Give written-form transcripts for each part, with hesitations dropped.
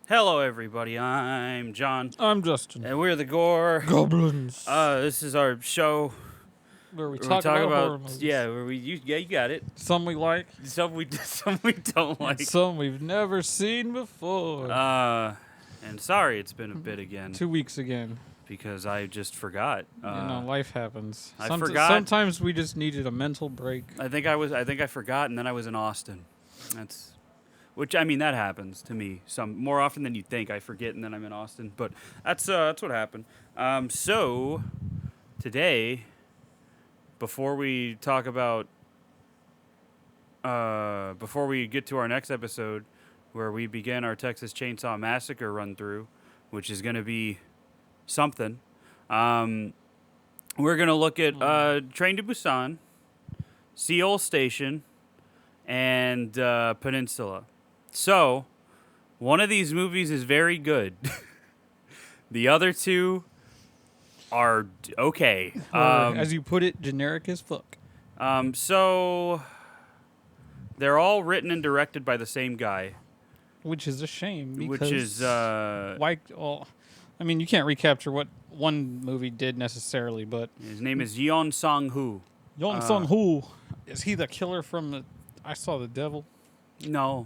Hello, everybody. I'm John, I'm Justin. and we're the Gore Goblins. This is our show Where we where talk about horror movies. you got it. Some we like, Some we don't and like. some we've never seen before. And sorry, it's been a bit again 2 weeks again. because I just forgot. Life happens. I forgot. Sometimes we just needed a mental break. I think I forgot, and then I was in Austin. That happens to me some more often than you think. I forget, and then I'm in Austin. But that's what happened. So today, before we talk about, before we get to our next episode, where we begin our Texas Chainsaw Massacre run through, which is going to be something, we're going to look at Train to Busan, Seoul Station, and Peninsula. So, one of these movies is very good. The other two are okay. As you put it, generic as fuck. So, they're all written and directed by the same guy. Which is a shame. Because Which is... why? Well, I mean, you can't recapture what one movie did necessarily, but... His name is Yeon Sang-hoo. Yeon Sang-hoo. Is he the killer from I Saw the Devil? No.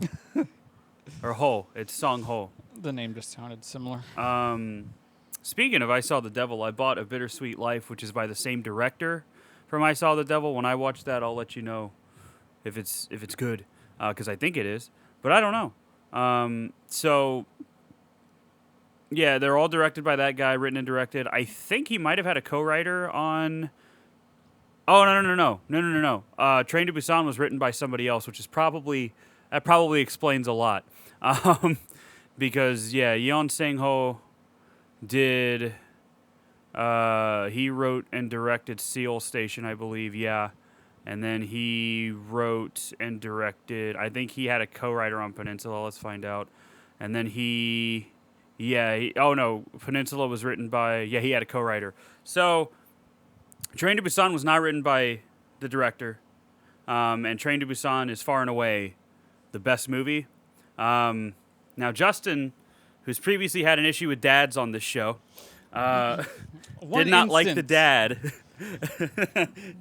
Or Ho. It's Sang-ho. The name just sounded similar. Speaking of I Saw the Devil, I bought A Bittersweet Life, which is by the same director from I Saw the Devil. When I watch that, I'll let you know if it's good, because I think it is, but I don't know. So, yeah, they're all directed by that guy, written and directed. I think he might have had a co-writer on... Oh, no. Train to Busan was written by somebody else, which is probably explains a lot. Because, yeah, Yeon Sang-ho did... he wrote and directed Seoul Station, I believe, yeah. And then he wrote and directed... I think he had a co-writer on Peninsula. Let's find out. And then Peninsula was written by... Yeah, he had a co-writer. So, Train to Busan was not written by the director. And Train to Busan is far and away the best movie. Now, Justin, who's previously had an issue with dads on this show, did not like the dad.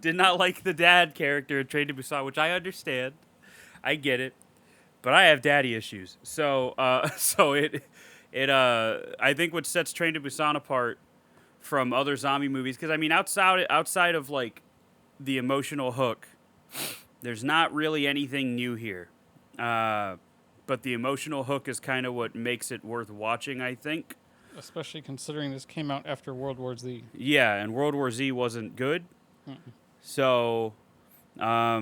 Did not like the dad character in Train to Busan, which I understand. I get it. But I have daddy issues. So I think what sets Train to Busan apart from other zombie movies, because I mean, outside of like the emotional hook, there's not really anything new here. But the emotional hook is kind of what makes it worth watching, I think. Especially considering this came out after World War Z. Yeah, and World War Z wasn't good. So, but I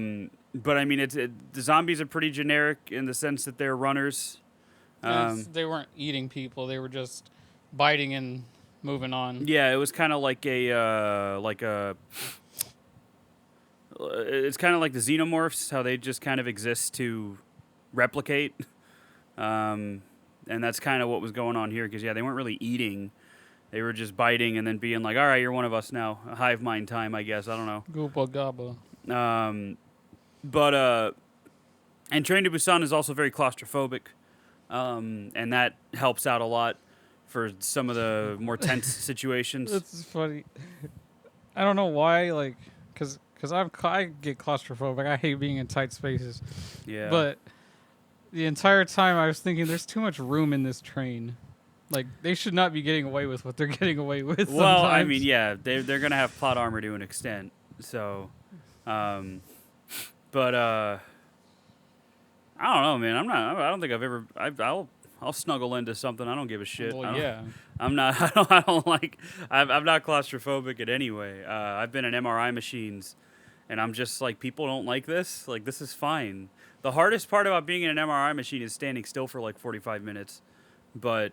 mean, the zombies are pretty generic in the sense that they're runners. They weren't eating people; they were just biting and moving on. Yeah, it was kind of like it's kind of like the xenomorphs, how they just kind of exist to replicate. And that's kind of what was going on here, because, yeah, they weren't really eating. They were just biting and then being like, all right, you're one of us now. Hive mind time, I guess. I don't know. Gooba gaba. And Train to Busan is also very claustrophobic. And that helps out a lot for some of the more tense situations. That's funny. I don't know why, because I get claustrophobic. I hate being in tight spaces. Yeah. But the entire time I was thinking, there's too much room in this train. Like, they should not be getting away with what they're getting away with. Well, sometimes. I mean, yeah, they're gonna have plot armor to an extent. So, I don't know, man. I don't think I've ever. I'll snuggle into something. I don't give a shit. Well, yeah. I'm not. I don't like. I'm not claustrophobic in any way. I've been in MRI machines, and I'm just like, people don't like this. Like, this is fine. The hardest part about being in an MRI machine is standing still for like 45 minutes. But,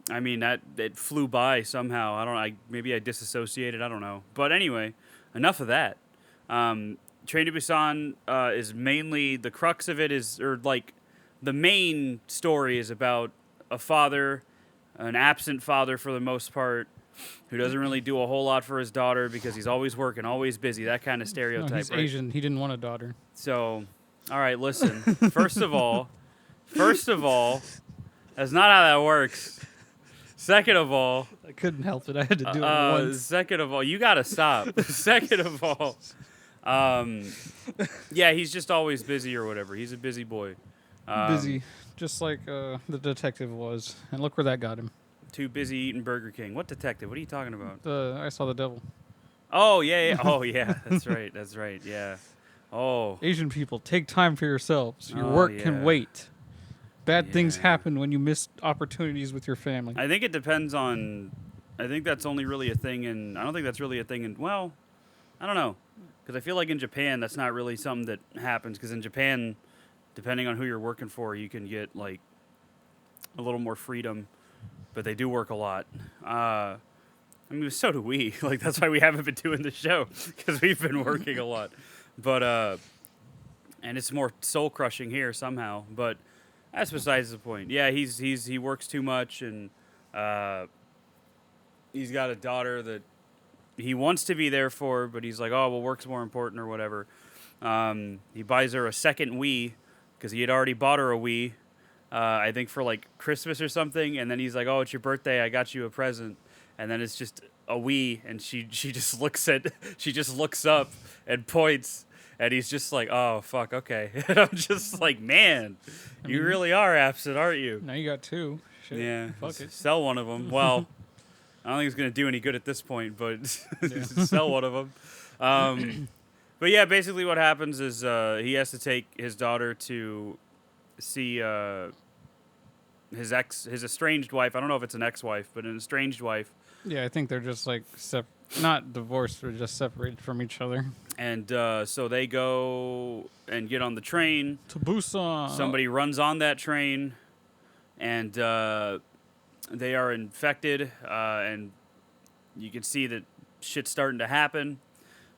I mean, it flew by somehow. Maybe I disassociated. I don't know. But anyway, enough of that. Train to Busan is mainly, the crux of it is, or like, the main story is about a father, an absent father for the most part, who doesn't really do a whole lot for his daughter because he's always working, always busy, that kind of stereotype. No, he's right? Asian. He didn't want a daughter. So, all right, listen. First of all, That's not how that works. Second of all, I couldn't help it. I had to do it once. second of all, you gotta stop. Second of all, yeah, he's just always busy or whatever. He's a busy boy. Busy, just like the detective was. And look where that got him. Too busy eating Burger King. What detective? What are you talking about? I saw the devil. Oh yeah, yeah. Oh yeah. That's right. That's right. Yeah. Oh. Asian people, take time for yourselves. Your Oh, work can yeah. wait. Bad things Yeah. happen when you miss opportunities with your family. I think it depends on. I think that's only really a thing in. I don't think that's really a thing in. Well, I don't know, because I feel like in Japan that's not really something that happens. Because in Japan, depending on who you're working for, you can get like a little more freedom, but they do work a lot. I mean, so do we. Like that's why we haven't been doing the show because we've been working a lot. But and it's more soul crushing here somehow. But that's besides the point. Yeah, he works too much, and he's got a daughter that he wants to be there for, but he's like, oh well, work's more important or whatever. He buys her a second Wii because he had already bought her a Wii. I think for like Christmas or something, and then he's like, "Oh, it's your birthday. I got you a present." And then it's just a Wii, and she just looks up and points, and he's just like, "Oh, fuck, okay." And I'm just like, "Man, you really are absent, aren't you?" Now you got two. Shit. Yeah, Fuck it. sell one of them. Well, I don't think it's gonna do any good at this point, but sell one of them. But yeah, basically what happens is he has to take his daughter to see his estranged wife. I don't know if it's an ex-wife, but an estranged wife. Yeah, I think they're just like not divorced, they're just separated from each other. And so they go and get on the train. To Busan. Somebody runs on that train, and they are infected, and you can see that shit's starting to happen.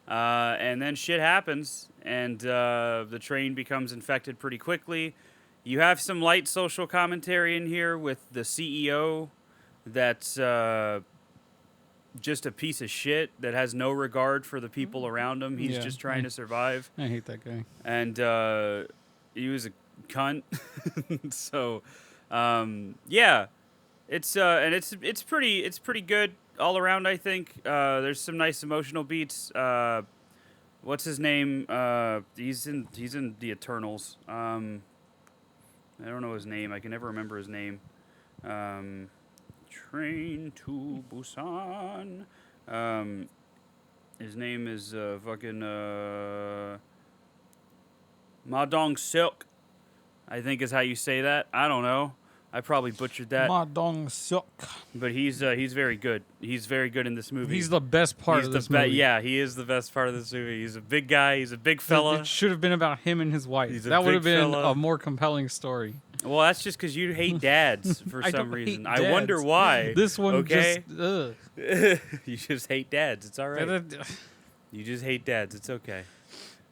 And then shit happens, and the train becomes infected pretty quickly. You have some light social commentary in here with the CEO that's just a piece of shit that has no regard for the people around him. He's just trying to survive. I hate that guy. And he was a cunt. So, yeah, it's pretty good all around. I think there's some nice emotional beats. What's his name? He's in the Eternals. I don't know his name. I can never remember his name. Train to Busan. His name is fucking Ma Dong-seok, I think is how you say that. I don't know. I probably butchered that. Ma Dong-seok. But he's very good. He's very good in this movie. He's the best part of this movie. Yeah, he is the best part of this movie. He's a big guy. He's a big fella. It should have been about him and his wife. He's a That would have big been fella. a more compelling story. Well, that's just because you hate dads for I some don't hate reason. I wonder dads. why. This one okay? just... Ugh. You just hate dads. It's all right. You just hate dads. It's okay.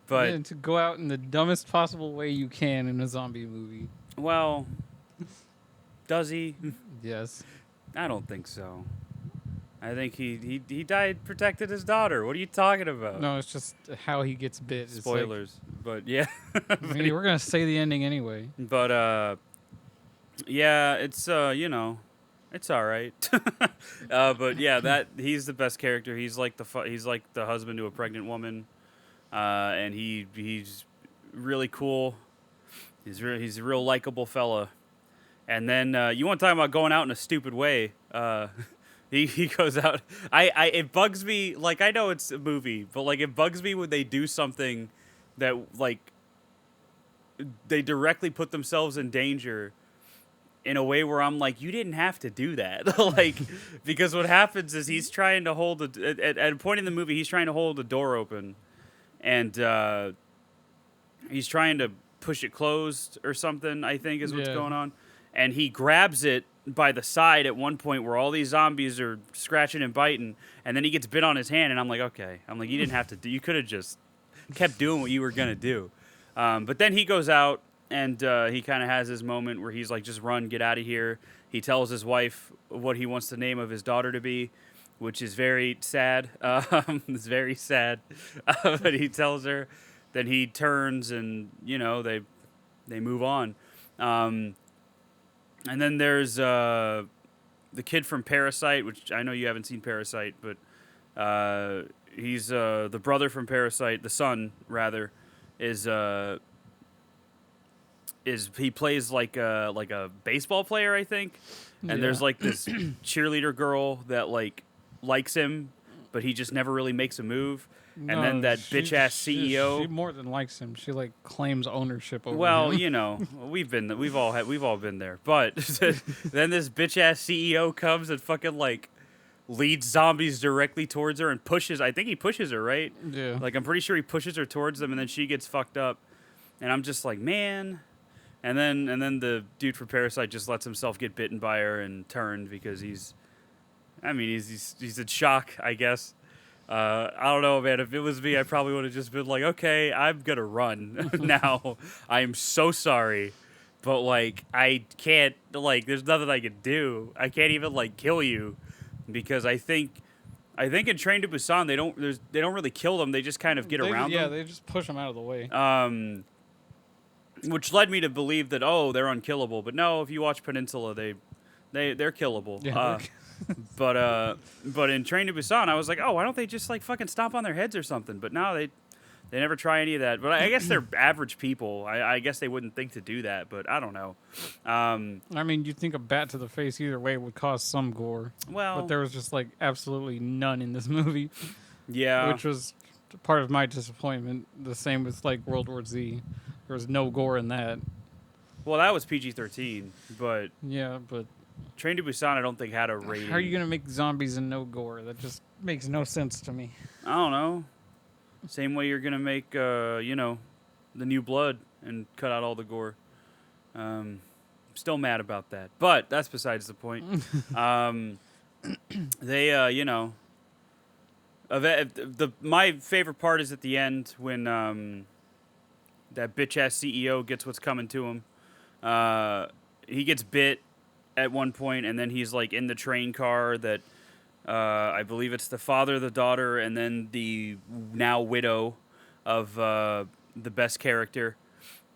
But Man, to go out in the dumbest possible way you can in a zombie movie. well, does he? Yes. I don't think so. I think he died, protected his daughter. What are you talking about? No, it's just how he gets bit. It's like- Spoilers, but yeah. I mean, we're going to say the ending anyway. But yeah, it's it's all right. But yeah, he's the best character. He's like the husband to a pregnant woman, and he's really cool. He's a real likable fella. And then you want to talk about going out in a stupid way? He goes out. It bugs me. Like, I know it's a movie, but like it bugs me when they do something that like they directly put themselves in danger in a way where I'm like, you didn't have to do that. Like, because what happens is he's trying to hold at a point in the movie, he's trying to hold the door open, and he's trying to push it closed or something, I think is what's going on. And he grabs it by the side at one point where all these zombies are scratching and biting, and then he gets bit on his hand, and I'm like, okay. I'm like, you didn't have to do. You could have just kept doing what you were gonna do. But then he goes out, and he kind of has his moment where he's like, just run, get out of here. He tells his wife what he wants the name of his daughter to be, which is very sad. It's very sad. But he tells her. Then he turns, and they move on. And then there's the kid from Parasite, which I know you haven't seen Parasite, but he's the brother from Parasite, the son rather, is he plays like a baseball player, I think. And there's Yeah. like this cheerleader girl that like likes him, but he just never really makes a move. And then No, that bitch ass CEO. She more than likes him. She like claims ownership over Well, him. you know, we've all been there. But then this bitch ass CEO comes and fucking like leads zombies directly towards her and pushes. I think he pushes her, right? Yeah. Like I'm pretty sure he pushes her towards them, and then she gets fucked up. And I'm just like, man. And then the dude from Parasite just lets himself get bitten by her and turned because he's in shock, I guess. I don't know, man. If it was me, I probably would have just been like, okay, I'm gonna run now. I am so sorry, but like, I can't. Like, there's nothing I can do. I can't even like kill you, because I think in Train to Busan they don't really kill them. They just kind of get around them. They just push him out of the way. Which led me to believe that they're unkillable. But no, if you watch Peninsula, they're killable. Yeah, But in Train to Busan, I was like, why don't they just like fucking stomp on their heads or something? But no, they never try any of that. But I guess they're average people. I guess they wouldn't think to do that. But I don't know. I mean, you'd think a bat to the face either way would cause some gore. Well, But there was just like absolutely none in this movie, yeah. which was part of my disappointment. The same with like World War Z. There was no gore in that. Well, that was PG-13, but Yeah, but Train to Busan, I don't think had a rating. how are you gonna make zombies and no gore? That just makes no sense to me. I don't know. Same way you're gonna make, the New Blood and cut out all the gore. Still mad about that, but that's besides the point. They, my favorite part is at the end when that bitch ass CEO gets what's coming to him. He gets bit at one point, and then he's like in the train car that I believe it's the father, the daughter, and then the now widow of the best character,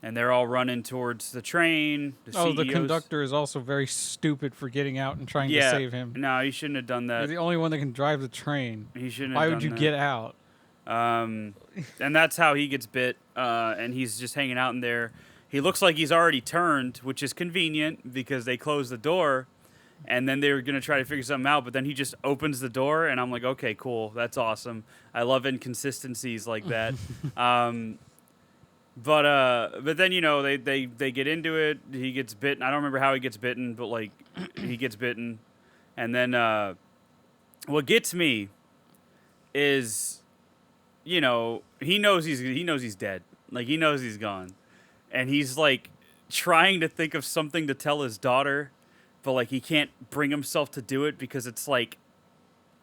and they're all running towards the train. The The CEO's conductor is also very stupid for getting out and trying to save him. No, he shouldn't have done You're that. the only one that can drive the train. He shouldn't. Why have would done you that. get out? And that's how he gets bit, and he's just hanging out in there. He looks like he's already turned, which is convenient because they closed the door, and then they were going to try to figure something out, but then he just opens the door, and I'm like, okay, cool, that's awesome. I love inconsistencies like that. But then, they get into it, he gets bitten. I don't remember how he gets bitten, but, like, he gets bitten. And then what gets me is... he knows he's dead. Like, he knows he's gone. And he's, like, trying to think of something to tell his daughter, but, like, he can't bring himself to do it because it's, like,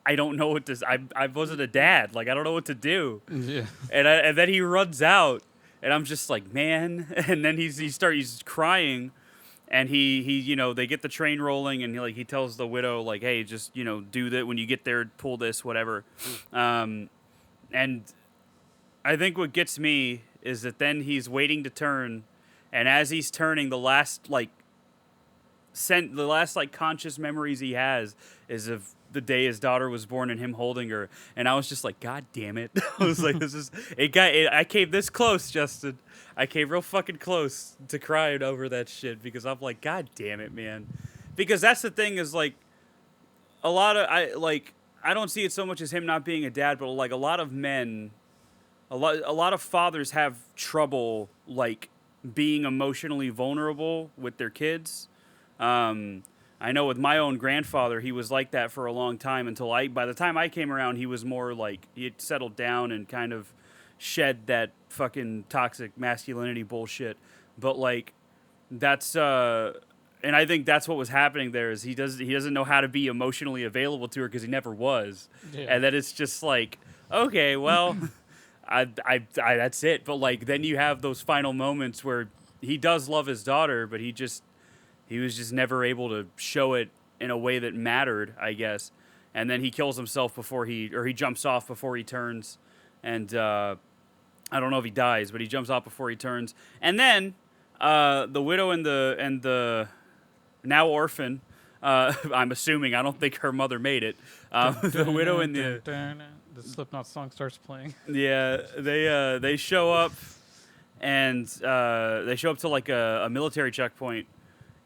I don't know what to... I wasn't a dad. Like, I don't know what to do. Yeah. And then he runs out, and I'm just like, man. And then he's crying, and he they get the train rolling, and he tells the widow, like, hey, just, do that when you get there, pull this, whatever. And I think what gets me is that then he's waiting to turn, and as he's turning, the last conscious memories he has is of the day his daughter was born and him holding her. And I was just like, God damn it! I was like, I came this close, Justin. I came real fucking close to crying over that shit because I'm like, God damn it, man. Because that's the thing is like, I don't see it so much as him not being a dad, but like a lot of men, a lot of fathers have trouble like being emotionally vulnerable with their kids. I know with my own grandfather, he was like that for a long time until by the time I came around, he was more like he had settled down and kind of shed that fucking toxic masculinity bullshit. But like that's and I think that's what was happening there is he doesn't know how to be emotionally available to her because he never was. Yeah. And then it's just like, okay, well, I that's it. But like then you have those final moments where he does love his daughter, but he was just never able to show it in a way that mattered, I guess. And then he kills himself he jumps off before he turns, and I don't know if he dies, but he jumps off before he turns. And then the widow and the now orphan. I'm assuming. I don't think her mother made it. The widow and the Slipknot song starts playing. yeah, they show up, and they show up to like a military checkpoint,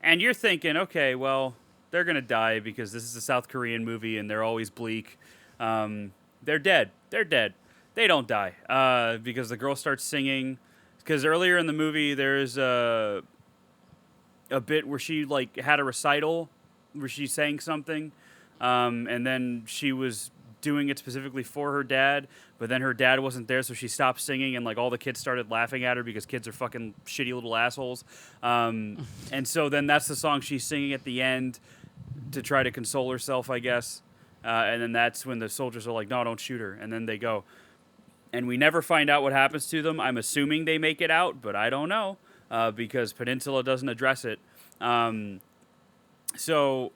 and you're thinking, okay, well, they're gonna die because this is a South Korean movie and they're always bleak. They're dead. They're dead. They don't die because the girl starts singing. Because earlier in the movie, there's a bit where she like had a recital where she sang something, and then she was doing it specifically for her dad, but then her dad wasn't there, so she stopped singing, and like all the kids started laughing at her because kids are fucking shitty little assholes. And so then that's the song she's singing at the end to try to console herself, I guess. And then that's when the soldiers are like, "No, don't shoot her," and then they go. And we never find out what happens to them. I'm assuming they make it out, but I don't know because Peninsula doesn't address it. So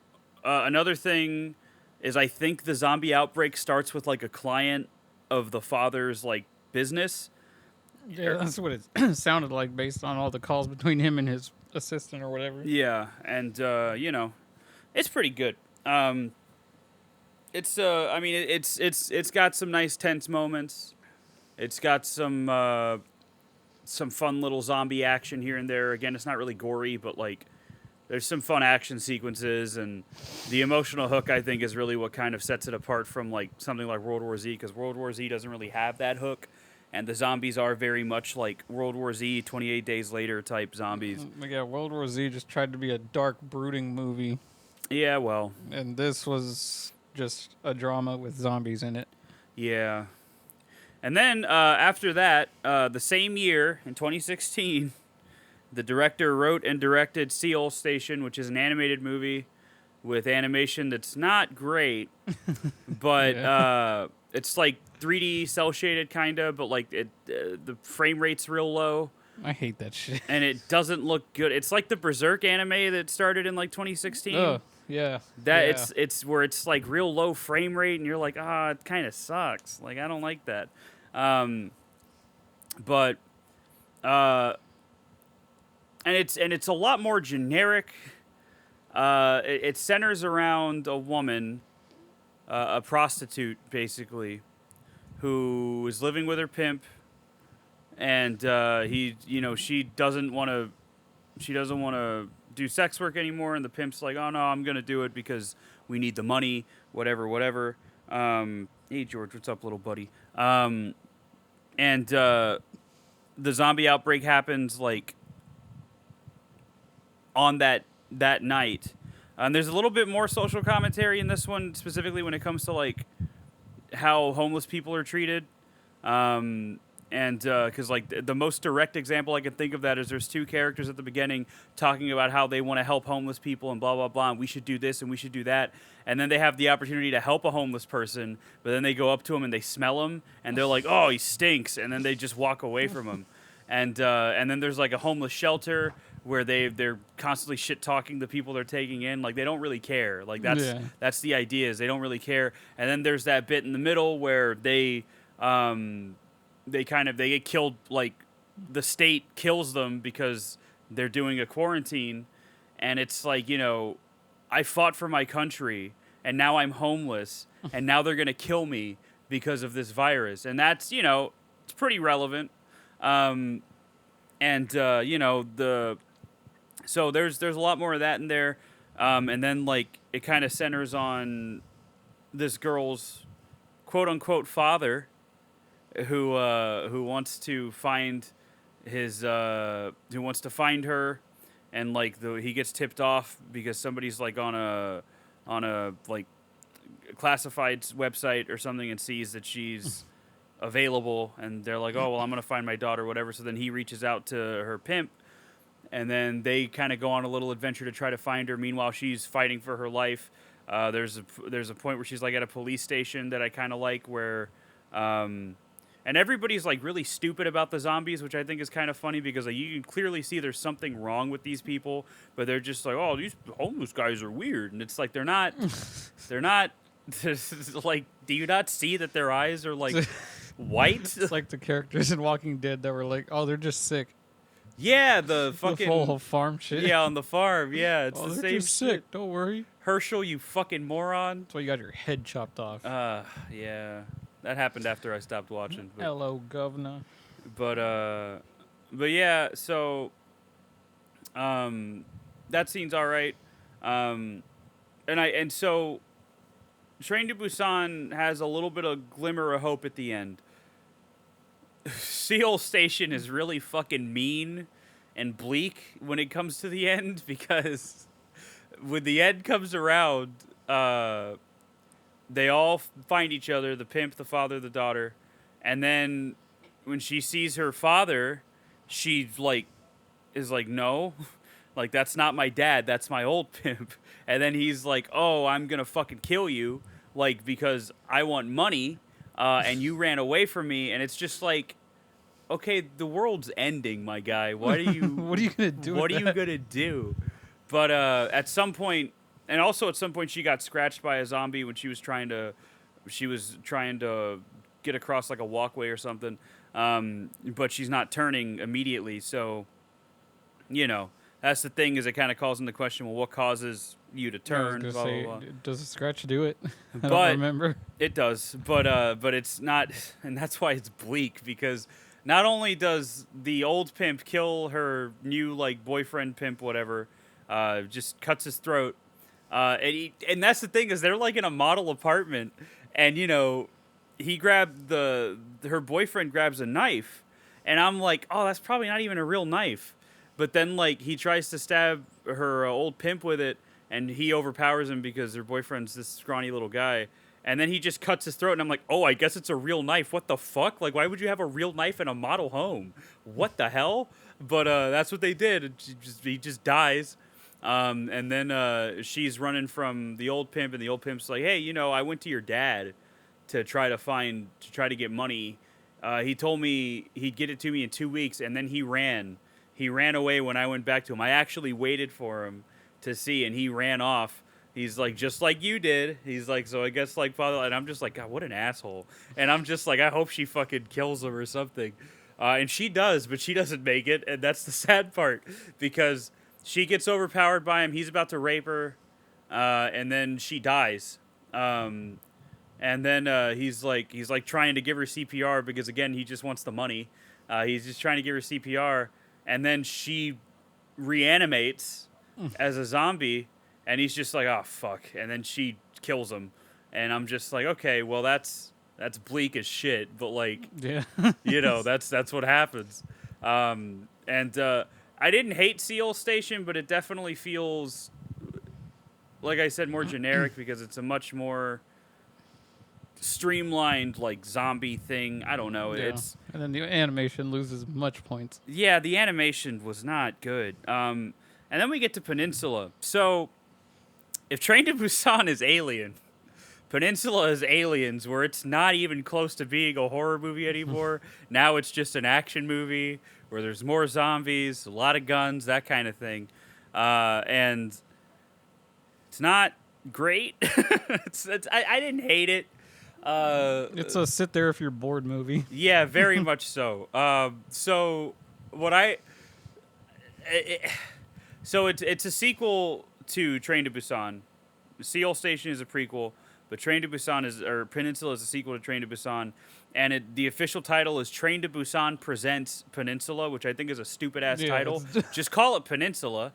another thing is I think the zombie outbreak starts with like a client of the father's like business. Yeah, that's what it sounded like based on all the calls between him and his assistant or whatever. Yeah, and you know, it's pretty good. It's I mean, it's got some nice tense moments. It's got some fun little zombie action here and there. Again, it's not really gory, but like there's some fun action sequences, and the emotional hook I think is really what kind of sets it apart from like something like World War Z, because World War Z doesn't really have that hook, and the zombies are very much like World War Z, 28 Days Later type zombies. Yeah, World War Z just tried to be a dark, brooding movie. Yeah, well, and this was just a drama with zombies in it. Yeah. And then after that, the same year, in 2016, the director wrote and directed Seoul Station, which is an animated movie with animation that's not great, but it's like 3D cel-shaded kind of, but like the frame rate's real low. I hate that shit. And it doesn't look good. It's like the Berserk anime that started in like 2016. Oh, yeah. It's where it's like real low frame rate, and you're like, it kind of sucks. Like, I don't like that. But it's a lot more generic. It centers around a woman, a prostitute basically, who is living with her pimp, and she doesn't want to do sex work anymore, and the pimp's like, "Oh no, I'm gonna do it because we need the money, whatever." Hey George, what's up, little buddy? And the zombie outbreak happens like on that night. And there's a little bit more social commentary in this one, specifically when it comes to like how homeless people are treated. And because like the most direct example I can think of that is there's two characters at the beginning talking about how they want to help homeless people and blah blah blah, and we should do this and we should do that, and then they have the opportunity to help a homeless person, but then they go up to him and they smell him and they're like, "Oh, he stinks," and then they just walk away from him. And then there's like a homeless shelter where they're constantly shit talking the people they're taking in, like they don't really care. Like that's the idea, is they don't really care. And then there's that bit in the middle where they get killed, like the state kills them because they're doing a quarantine, and it's like, I fought for my country and now I'm homeless and now they're going to kill me because of this virus. And that's, it's pretty relevant. So there's a lot more of that in there. And then like it kind of centers on this girl's quote unquote father, who wants to find her, and like he gets tipped off because somebody's like on a like classified website or something and sees that she's available, and they're like, "Oh well, I'm gonna find my daughter," whatever. So then he reaches out to her pimp, and then they kind of go on a little adventure to try to find her. Meanwhile, she's fighting for her life. There's a point where she's like at a police station that I kind of like, where and everybody's like really stupid about the zombies, which I think is kind of funny because like, you can clearly see there's something wrong with these people, but they're just like, "Oh, these homeless guys are weird," and it's like they're not. Like, do you not see that their eyes are like white? It's like the characters in Walking Dead that were like, "Oh, they're just sick." Yeah, the The fucking full farm shit. yeah on the farm. Yeah, it's Oh, the they're same just sick. shit. Don't worry. Herschel, you fucking moron. That's why you got your head chopped off. Yeah, that happened after I stopped watching. Hello, governor. But yeah. So that scene's all right. And so Train to Busan has a little bit of glimmer of hope at the end. Seoul Station is really fucking mean and bleak when it comes to the end because when the end comes around, they all find each other, the pimp, the father, the daughter, and then when she sees her father, she is like, no, like that's not my dad, that's my old pimp. And then he's like, oh, I'm gonna fucking kill you, like because I want money, and you ran away from me, and it's just like, okay, the world's ending, my guy. What are you? What are you gonna do? What with are you that? gonna do? But at some point, and also at some point, she got scratched by a zombie when she was trying to get across like a walkway or something. But she's not turning immediately, so you know that's the thing. Is it kind of calls into question? Well, what causes you to I was turn? gonna Blah, say, blah, blah. does the scratch do it? I But- don't remember. It does, but it's not, and that's why it's bleak because not only does the old pimp kill her new like boyfriend pimp whatever, just cuts his throat, and that's the thing is they're like in a model apartment, and you know, her boyfriend grabs a knife, and I'm like, oh, that's probably not even a real knife, but then like he tries to stab her old pimp with it, and he overpowers him because her boyfriend's this scrawny little guy. And then he just cuts his throat, and I'm like, oh, I guess it's a real knife. What the fuck? Like, why would you have a real knife in a model home? What the hell? But that's what they did. And he just dies. And then she's running from the old pimp, and the old pimp's like, hey, you know, I went to your dad to try to get money. He told me he'd get it to me in 2 weeks, and then he ran. He ran away when I went back to him. I actually waited for him to see, and he ran off. He's like, just like you did. He's like, so I guess like father, and I'm just like, God, what an asshole. And I'm just like, I hope she fucking kills him or something. And she does, but she doesn't make it, and that's the sad part because she gets overpowered by him. He's about to rape her, and then she dies. And then he's like trying to give her CPR because again he just wants the money. He's just trying to give her CPR, and then she reanimates as a zombie. And he's just like, oh, fuck. And then she kills him. And I'm just like, okay, well, that's bleak as shit. But, like, Yeah. you know, that's what happens. I didn't hate Seoul Station, but it definitely feels, like I said, more generic because it's a much more streamlined, like, zombie thing. I don't know. Yeah. It's And then the animation loses much points. Yeah, the animation was not good. And then we get to Peninsula. So, if Train to Busan is Alien, Peninsula is Aliens, where it's not even close to being a horror movie anymore. Now it's just an action movie where there's more zombies, a lot of guns, that kind of thing. And it's not great. I didn't hate it. It's a sit there if you're bored movie. Yeah, very much so. So it's a sequel to Train to Busan. Seoul Station is a prequel, but Peninsula is a sequel to Train to Busan, and the official title is Train to Busan Presents Peninsula, which I think is a stupid ass title. Just call it Peninsula.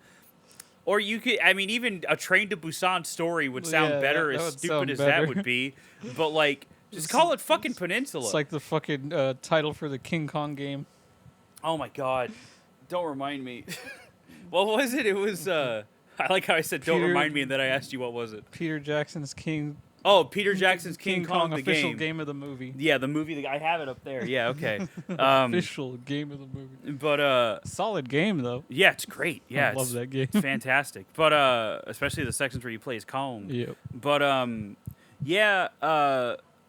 Or you could, I mean, even a Train to Busan story would sound better, that as would stupid sound as better. that would be. But like, just call it fucking Peninsula. It's like the fucking title for the King Kong game. Oh my god. Don't remind me. What was it? It was I like how I said don't Peter- remind me and then I asked you what was it. Peter Jackson's King Peter Jackson's King Kong the official game. of the movie. Yeah, the movie I have it up there. Yeah, okay. Official game of the movie. But Solid game though. yeah, it's great. Yeah, I love that game. It's fantastic. But especially the sections where you play as Kong. Yep. But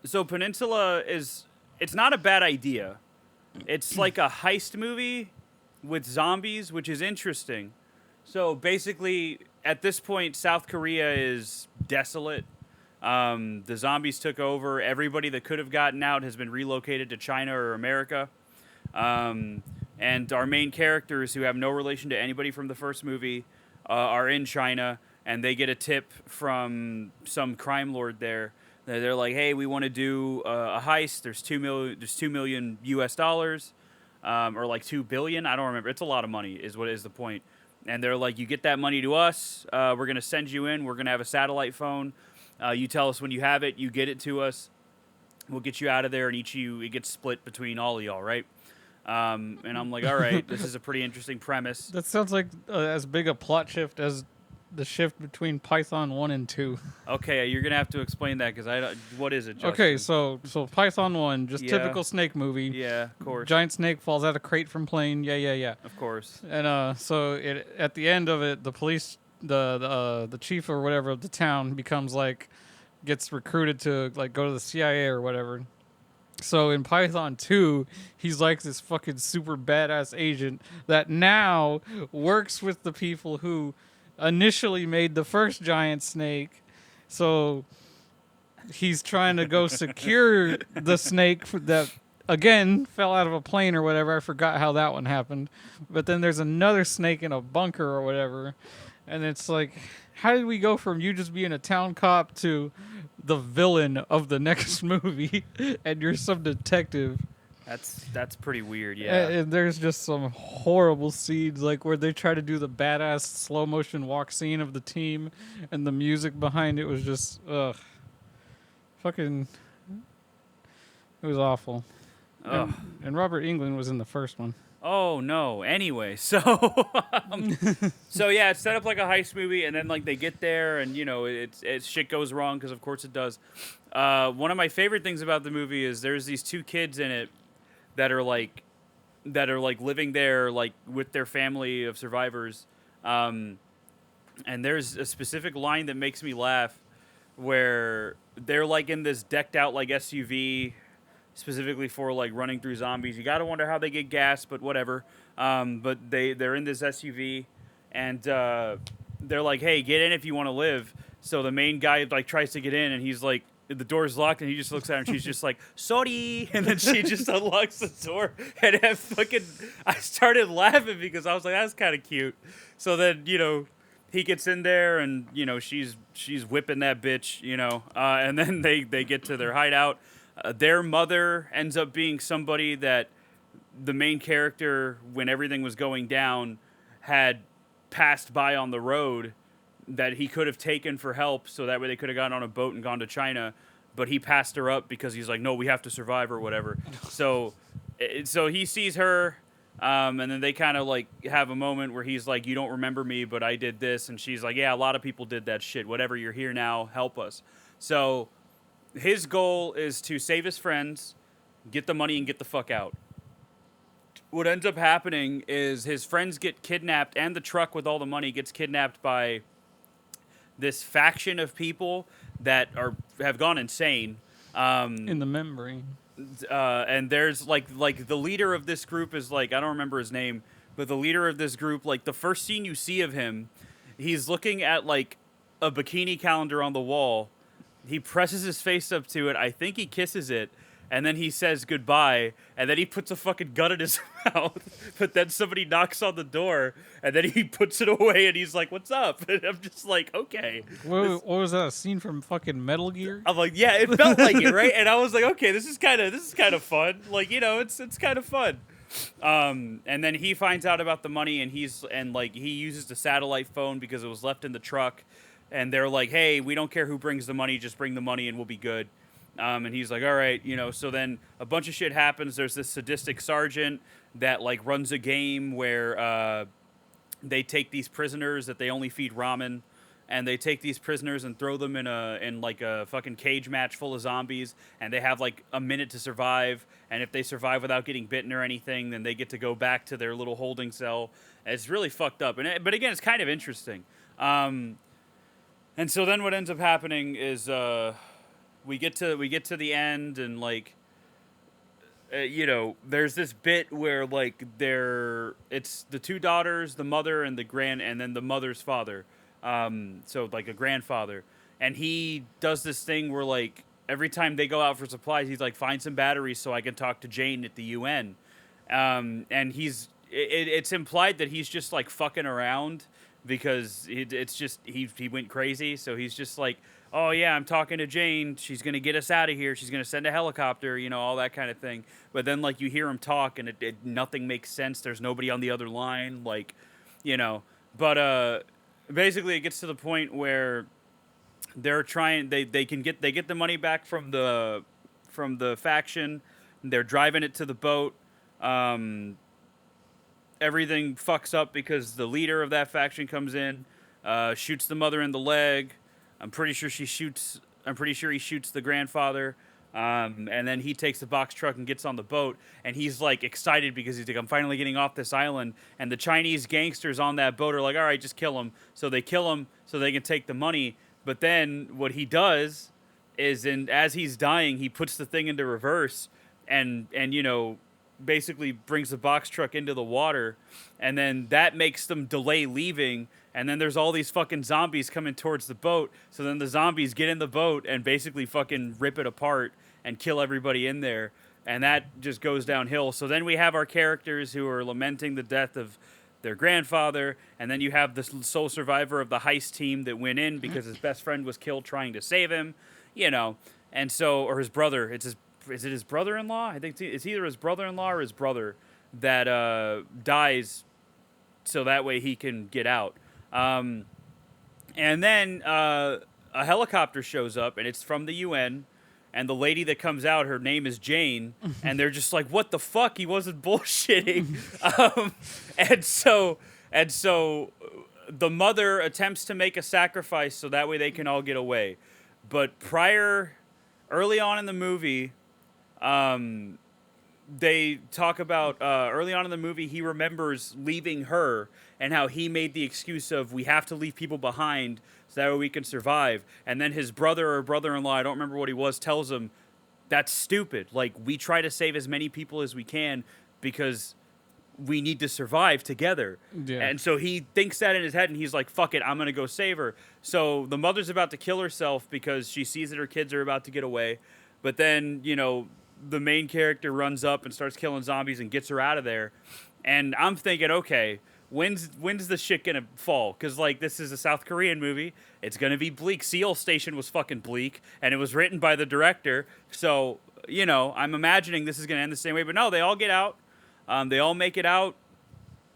so Peninsula it's not a bad idea. It's like a heist movie with zombies, which is interesting. So basically, at this point, South Korea is desolate. The zombies took over. Everybody that could have gotten out has been relocated to China or America. and our main characters, who have no relation to anybody from the first movie, are in China, and they get a tip from some crime lord there. They're like, "Hey, we want to do a heist. There's 2 million US dollars, or like 2 billion. I don't remember. It's a lot of money, is what is the point." And they're like, "You get that money to us. We're gonna send you in. We're gonna have a satellite phone. You tell us when you have it. You get it to us. We'll get you out of there, and it gets split between all of y'all, right?" And I'm like, "All right, this is a pretty interesting premise." That sounds like as big a plot shift as the shift between Python 1 and 2. Okay, you're gonna have to explain that because I don't. What is it, Justin? Okay, so Python 1, just Yeah. typical snake movie. Yeah, of course. Giant snake falls out of crate from plane. Yeah. Of course. And so at the end of it, the police, the chief or whatever of the town gets recruited to like go to the CIA or whatever. So in Python 2, he's like this fucking super badass agent that now works with the people who initially made the first giant snake. So he's trying to go secure the snake that again fell out of a plane or whatever. I forgot how that one happened. But then there's another snake in a bunker or whatever. And it's like, how did we go from you just being a town cop to the villain of the next movie and you're some detective? That's pretty weird, yeah. And there's just some horrible scenes like where they try to do the badass slow motion walk scene of the team and the music behind it was just fucking, it was awful. Ugh. And Robert Englund was in the first one. Oh no. Anyway, so so yeah, it's set up like a heist movie, and then like they get there, and you know it's shit goes wrong because of course it does. One of my favorite things about the movie is there's these two kids in it that are like living there like with their family of survivors, and there's a specific line that makes me laugh where they're like in this decked out like SUV specifically for like running through zombies. You gotta wonder how they get gas, but whatever. But they're in this SUV, and they're like, "Hey, get in if you want to live." So the main guy like tries to get in, and he's like, the door's locked, and he just looks at her, and she's just like, "Sorry," and then she just unlocks the door, and I started laughing because I was like, "That's kind of cute." So then he gets in there, and she's whipping that bitch, and then they get to their hideout. Their mother ends up being somebody that the main character, when everything was going down, had passed by on the road that he could have taken for help, so that way they could have gotten on a boat and gone to China, but he passed her up because he's like, "No, we have to survive," or whatever. So he sees her, and then they kind of like have a moment where he's like, "You don't remember me, but I did this," and she's like, "Yeah, a lot of people did that shit. Whatever, you're here now. Help us." So his goal is to save his friends, get the money, and get the fuck out. What ends up happening is his friends get kidnapped, and the truck with all the money gets kidnapped by this faction of people that have gone insane. In the memory. And there's like the leader of this group is like, I don't remember his name, but the leader of this group, like the first scene you see of him, he's looking at like a bikini calendar on the wall. He presses his face up to it. I think he kisses it. And then he says goodbye. And then he puts a fucking gun in his mouth. But then somebody knocks on the door. And then he puts it away. And he's like, "What's up?" And I'm just like, okay. What was that, a scene from fucking Metal Gear? I'm like, yeah, it felt like it, right? And I was like, okay, this is kind of fun. Like, it's kind of fun. And then he finds out about the money. And he uses the satellite phone because it was left in the truck. And they're like, "Hey, we don't care who brings the money, just bring the money and we'll be good." And he's like, "All right," so then a bunch of shit happens. There's this sadistic sergeant that like runs a game where they take these prisoners that they only feed ramen, and they take these prisoners and throw them in like a fucking cage match full of zombies, and they have like a minute to survive, and if they survive without getting bitten or anything, then they get to go back to their little holding cell. And it's really fucked up, but again, it's kind of interesting. And so then what ends up happening is we get to the end, and like there's this bit where like it's the two daughters, the mother and and then the mother's father, so like a grandfather, and he does this thing where like every time they go out for supplies, he's like, "Find some batteries so I can talk to Jane at the UN." And it's implied that he's just like fucking around because it's just he went crazy. So he's just like, oh yeah, I'm talking to Jane. She's gonna get us out of here. She's gonna send a helicopter, all that kind of thing. But then like you hear him talk and nothing makes sense. There's nobody on the other line, like, you know. But basically, it gets to the point where they're trying. They get the money back from the faction. They're driving it to the boat. Everything fucks up because the leader of that faction comes in, shoots the mother in the leg. I'm pretty sure he shoots the grandfather. And then he takes the box truck and gets on the boat, and he's like excited because he's like, I'm finally getting off this island. And the Chinese gangsters on that boat are like, all right, just kill him. So they kill him so they can take the money. But then what he does is, as he's dying, he puts the thing into reverse and basically brings the box truck into the water, and then that makes them delay leaving. And then there's all these fucking zombies coming towards the boat. So then the zombies get in the boat and basically fucking rip it apart and kill everybody in there. And that just goes downhill. So then we have our characters who are lamenting the death of their grandfather. And then you have the sole survivor of the heist team that went in because his best friend was killed trying to save him, And so, or his brother, is it his brother-in-law? I think it's either his brother-in-law or his brother that dies so that way he can get out. And then a helicopter shows up, and it's from the UN, and the lady that comes out, her name is Jane, and they're just like, what the fuck? He wasn't bullshitting. And so the mother attempts to make a sacrifice so that way they can all get away. But early on in the movie, they talk about early on in the movie, he remembers leaving her and how he made the excuse of, we have to leave people behind so that way we can survive. And then his brother or brother-in-law, I don't remember what he was, tells him, that's stupid. Like, we try to save as many people as we can because we need to survive together. Yeah. And so he thinks that in his head, and he's like, fuck it, I'm going to go save her. So the mother's about to kill herself because she sees that her kids are about to get away. But then, the main character runs up and starts killing zombies and gets her out of there. And I'm thinking, okay, when's the shit gonna fall? Because, like, this is a South Korean movie. It's gonna be bleak. Seoul Station was fucking bleak, and it was written by the director. So, I'm imagining this is gonna end the same way. But no, they all get out. They all make it out,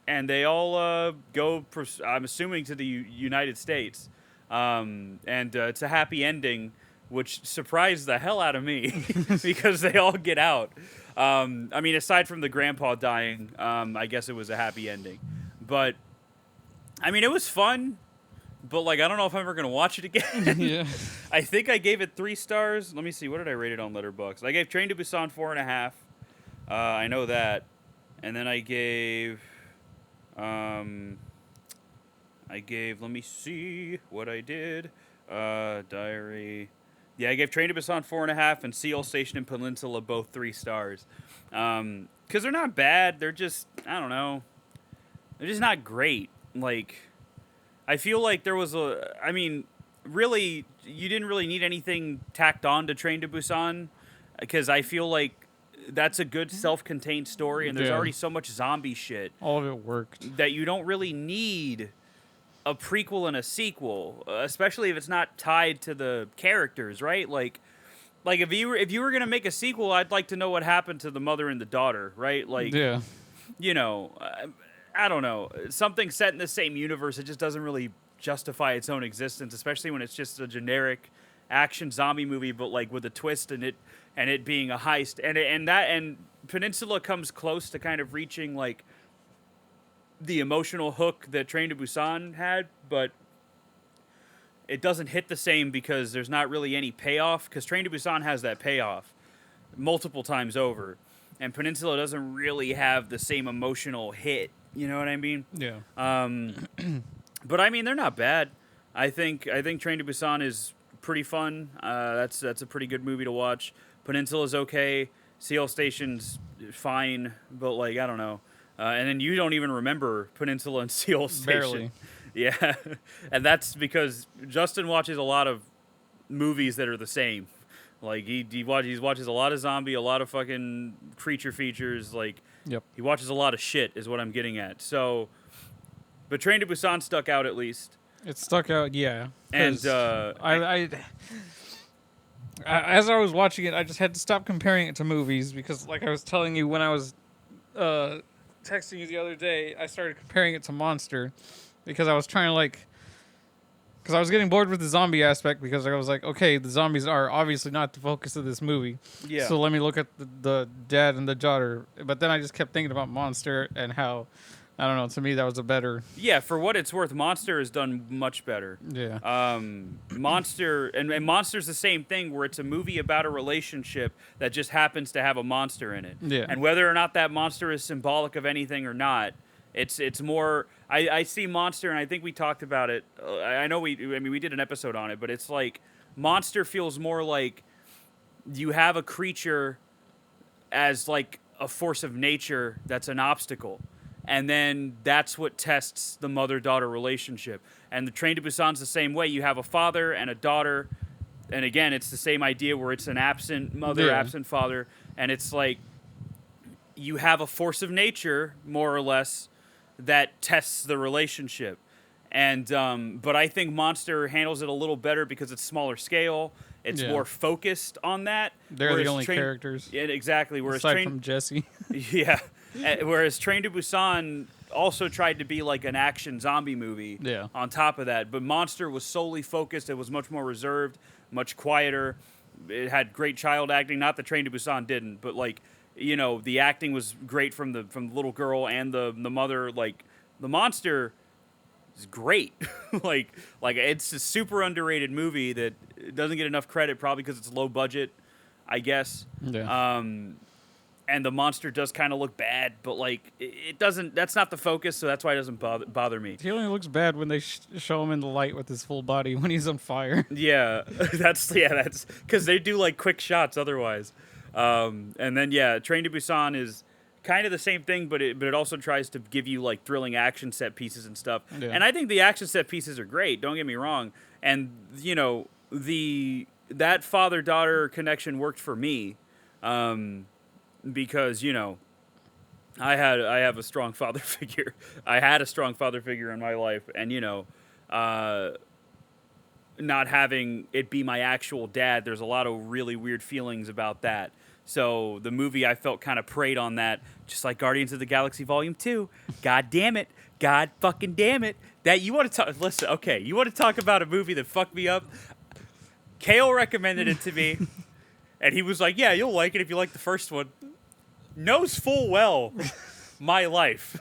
and they all go, I'm assuming, to the United States. And it's a happy ending, which surprised the hell out of me because they all get out. I mean, aside from the grandpa dying, I guess it was a happy ending. But, I mean, it was fun, but, like, I don't know if I'm ever going to watch it again. Yeah. I think I gave it 3 stars. Let me see. What did I rate it on Letterboxd? I gave Train to Busan 4.5. I know that. And then I gave, let me see what I did. Diary. Yeah, I gave Train to Busan 4.5 and Seoul Station and Peninsula both 3 stars. Because they're not bad. They're just, I don't know. They're just not great. Like, I feel like there was really, you didn't really need anything tacked on to Train to Busan. Because I feel like that's a good self-contained story, and there's already so much zombie shit. All of it worked. That you don't really need a prequel and a sequel, especially if it's not tied to the characters, right? Like if you were gonna make a sequel, I'd like to know what happened to the mother and the daughter, right? Like, yeah, I don't know, something set in the same universe. It just doesn't really justify its own existence, especially when it's just a generic action zombie movie, but like with a twist in it, and it being a heist, and Peninsula comes close to kind of reaching like the emotional hook that Train to Busan had, but it doesn't hit the same because there's not really any payoff, because Train to Busan has that payoff multiple times over, and Peninsula doesn't really have the same emotional hit, you know what I mean? Yeah. But I mean, they're not bad. I think Train to Busan is pretty fun. That's a pretty good movie to watch. Peninsula's okay. Seoul Station's fine, but like, I don't know. And then you don't even remember Peninsula and Seoul Station. Barely. Yeah. And that's because Justin watches a lot of movies that are the same. Like, he watches a lot of zombie, a lot of fucking creature features. Like, Yep. He watches a lot of shit, is what I'm getting at. So, but Train to Busan stuck out at least. It stuck out, yeah. And 'Cause as I was watching it, I just had to stop comparing it to movies because, like I was telling you when I was texting you the other day, I started comparing it to Monster because I was trying to because I was getting bored with the zombie aspect because I was like, okay, the zombies are obviously not the focus of this movie. Yeah. So let me look at the dad and the daughter. But then I just kept thinking about Monster and how, I don't know, to me that was a better. Yeah, for what it's worth, Monster has done much better. Yeah. Monster, and Monster's the same thing where it's a movie about a relationship that just happens to have a monster in it. Yeah. And whether or not that monster is symbolic of anything or not, it's more, I see Monster, and I think we talked about it. I know we did an episode on it, but it's like Monster feels more like you have a creature as like a force of nature that's an obstacle. And then that's what tests the mother-daughter relationship. And the Train to Busan's the same way. You have a father and a daughter. And again, it's the same idea where it's an absent mother, absent father. And it's like you have a force of nature, more or less, that tests the relationship. And but I think Monster handles it a little better because it's smaller scale. It's more focused on that. They're the only characters. Yeah, exactly. Whereas aside from Jesse. Yeah. Whereas Train to Busan also tried to be like an action zombie movie on top of that. But Monster was solely focused. It was much more reserved, much quieter. It had great child acting. Not that Train to Busan didn't, but like, you know, the acting was great from the little girl and the mother. Like, the Monster is great. like it's a super underrated movie that doesn't get enough credit, probably because it's low budget, I guess. Yeah. And the monster does kind of look bad, but like it doesn't. That's not the focus, so that's why it doesn't bother me. He only looks bad when they show him in the light with his full body when he's on fire. Yeah, that's because they do like quick shots otherwise. And then Train to Busan is kind of the same thing, but it also tries to give you like thrilling action set pieces and stuff. Yeah. And I think the action set pieces are great. Don't get me wrong. And you know that father-daughter connection worked for me. Because, you know, I have a strong father figure. I had a strong father figure in my life, and, you know, not having it be my actual dad, there's a lot of really weird feelings about that. So the movie, I felt, kind of preyed on that, just like Guardians of the Galaxy Volume 2. God damn it. God fucking damn it. That you want to talk, listen, okay, you want to talk about a movie that fucked me up? Kale recommended it to me, and he was like, yeah, you'll like it if you like the first one. Knows full well my life.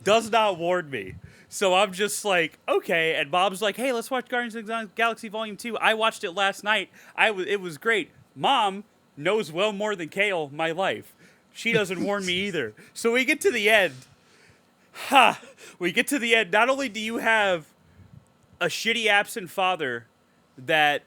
Does not warn me. So I'm just like, okay. And Bob's like, hey, let's watch Guardians of the Galaxy Volume 2. I watched it last night. It was great. Mom knows well more than Kale my life. She doesn't warn me either. So we get to the end. We get to the end. Not only do you have a shitty absent father that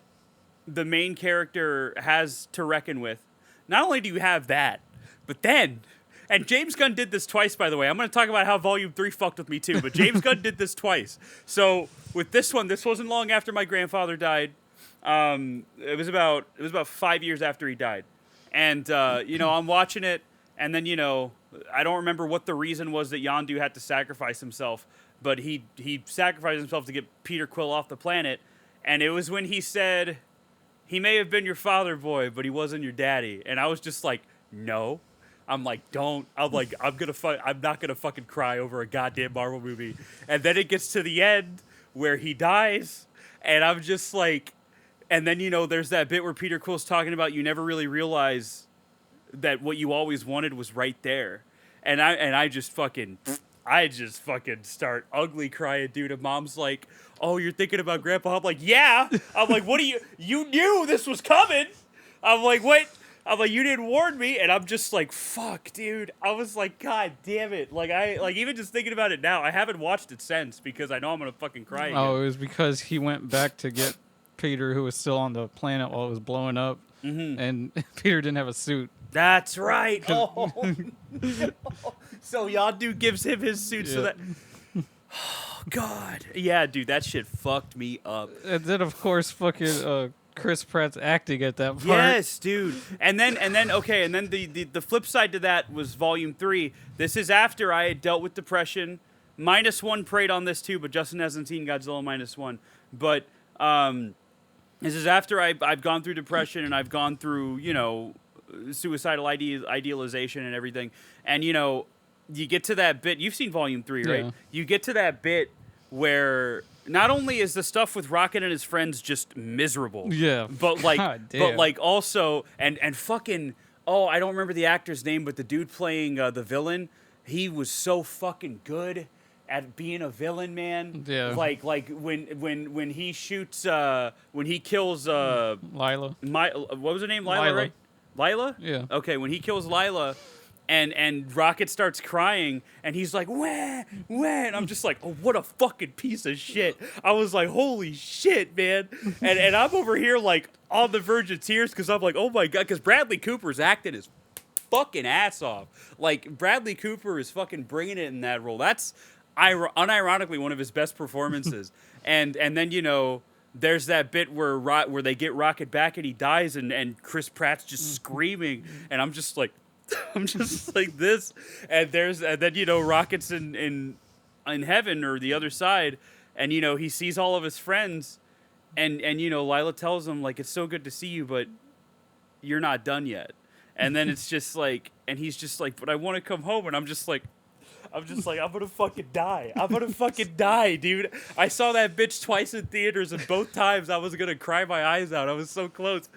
the main character has to reckon with, not only do you have that, but then, and James Gunn did this twice, by the way. I'm going to talk about how Volume 3 fucked with me, too. But James Gunn did this twice. So with this one, this wasn't long after my grandfather died. It was about 5 years after he died. And, you know, I'm watching it. And then, you know, I don't remember what the reason was that Yondu had to sacrifice himself. But he sacrificed himself to get Peter Quill off the planet. And it was when he said, he may have been your father, boy, but he wasn't your daddy. And I was just like, no. I'm like, don't. I'm like, I'm not gonna fucking cry over a goddamn Marvel movie. And then it gets to the end where he dies, and I'm just like, and then, you know, there's that bit where Peter Quill's talking about you never really realize that what you always wanted was right there. And I just fucking start ugly crying, dude. And Mom's like, oh, you're thinking about Grandpa? I'm like, yeah. I'm like, what do you knew this was coming? I'm like, what? I'm like, you didn't warn me, and I'm just like, fuck, dude. I was like, God damn it. Like, even just thinking about it now, I haven't watched it since because I know I'm gonna fucking cry again. Oh, it was because he went back to get Peter, who was still on the planet while it was blowing up, and Peter didn't have a suit. That's right. Oh. So Yondu gives him his suit so that... Oh, God. Yeah, dude, that shit fucked me up. And then, of course, fucking Chris Pratt's acting at that part. Yes, dude. And then the flip side to that was Volume 3. This is after I had dealt with depression. -1 preyed on this too, but Justin hasn't seen Godzilla -1. But this is after I've gone through depression and I've gone through, suicidal idealization and everything. And, you get to that bit. You've seen Volume 3, right? Yeah. You get to that bit where not only is the stuff with Rocket and his friends just miserable, Yeah. but like, God damn. but like also, and fucking, I don't remember the actor's name, but the dude playing the villain, he was so fucking good at being a villain, man. Yeah. Like when he shoots, when he kills Lila. what was her name? Lila, Lila. right? Lila? Yeah. Okay, when he kills Lila. And Rocket starts crying, and he's like, wah, wah. And I'm just like, oh, what a fucking piece of shit. I was like, holy shit, man. And I'm over here, like, on the verge of tears, because I'm like, oh my God, because Bradley Cooper's acting his fucking ass off. Like, Bradley Cooper is fucking bringing it in that role. That's unironically one of his best performances. and then, there's that bit where they get Rocket back, and he dies, and Chris Pratt's just screaming, and I'm just like, this, and then Rocket's in heaven or the other side, and he sees all of his friends, and Lila tells him, like, it's so good to see you, but you're not done yet. And then it's just like, and he's just like, but I want to come home, and I'm just like, I'm gonna fucking die. I'm gonna fucking die, dude. I saw that bitch twice in theaters, and both times I was gonna cry my eyes out. I was so close.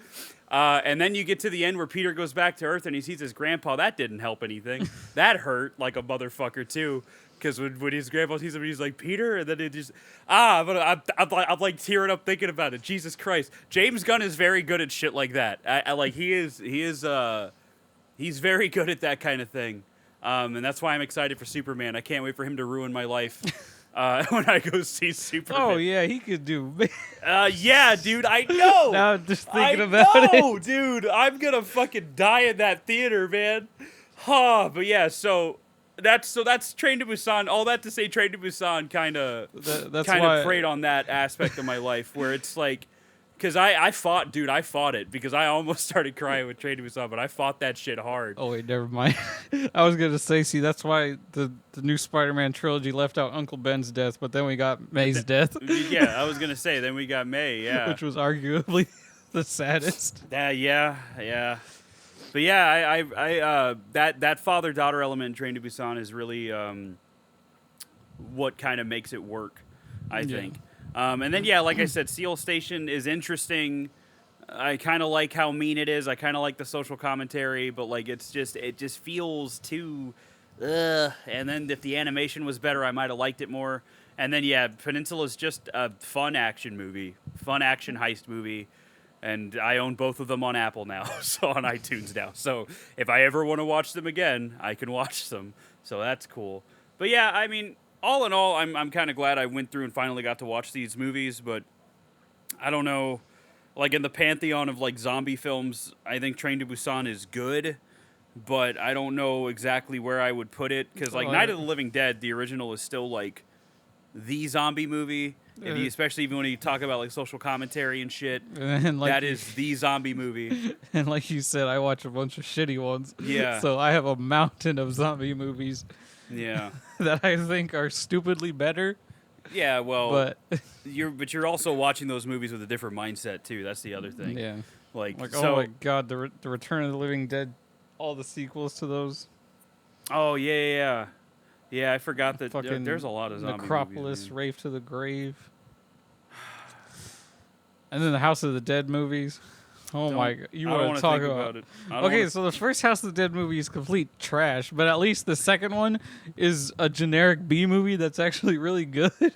And then you get to the end where Peter goes back to Earth and he sees his grandpa. That didn't help anything. That hurt like a motherfucker too. Because when his grandpa sees him, he's like, Peter, and then it just I'm like tearing up thinking about it. Jesus Christ, James Gunn is very good at shit like that. He's very good at that kind of thing. And that's why I'm excited for Superman. I can't wait for him to ruin my life. When I go see Superman. Oh yeah, he could do. Yeah, dude, I know. Now I'm just thinking about it. Dude, I'm gonna fucking die in that theater, man. But yeah, so that's Train to Busan. All that to say, Train to Busan kind of preyed on that aspect of my life, where it's like, because I fought it because I almost started crying with Train to Busan, but I fought that shit hard. Oh wait, never mind. I was gonna say, see, that's why the new Spider-Man trilogy left out Uncle Ben's death, but then we got May's death. Yeah, I was gonna say, then we got May, yeah, which was arguably the saddest. Yeah. But yeah, I that father-daughter element in Train to Busan is really what kind of makes it work, I think. And then, yeah, like I said, Seoul Station is interesting. I kind of like how mean it is. I kind of like the social commentary, but like it just feels too. And then if the animation was better, I might have liked it more. And then, yeah, Peninsula is just a fun action heist movie. And I own both of them on Apple now, so on iTunes now. So if I ever want to watch them again, I can watch them. So that's cool. But yeah, I mean, all in all, I'm kind of glad I went through and finally got to watch these movies. But I don't know, like in the pantheon of like zombie films, I think Train to Busan is good. But I don't know exactly where I would put it, because like Night of the Living Dead, the original, is still like the zombie movie. Especially even when you talk about like social commentary and shit, and like, that is the zombie movie. And like you said, I watch a bunch of shitty ones. Yeah. So I have a mountain of zombie movies. Yeah. That I think are stupidly better. Yeah, well, but you're also watching those movies with a different mindset too. That's the other thing. Yeah. Like so, oh my God, the Return of the Living Dead, all the sequels to those. Oh yeah. Yeah, I forgot that there's a lot of zombie Necropolis, movies, Rafe to the Grave. And then the House of the Dead movies. Oh my God. You want to talk about it. Okay, so the first House of the Dead movie is complete trash, but at least the second one is a generic B movie that's actually really good.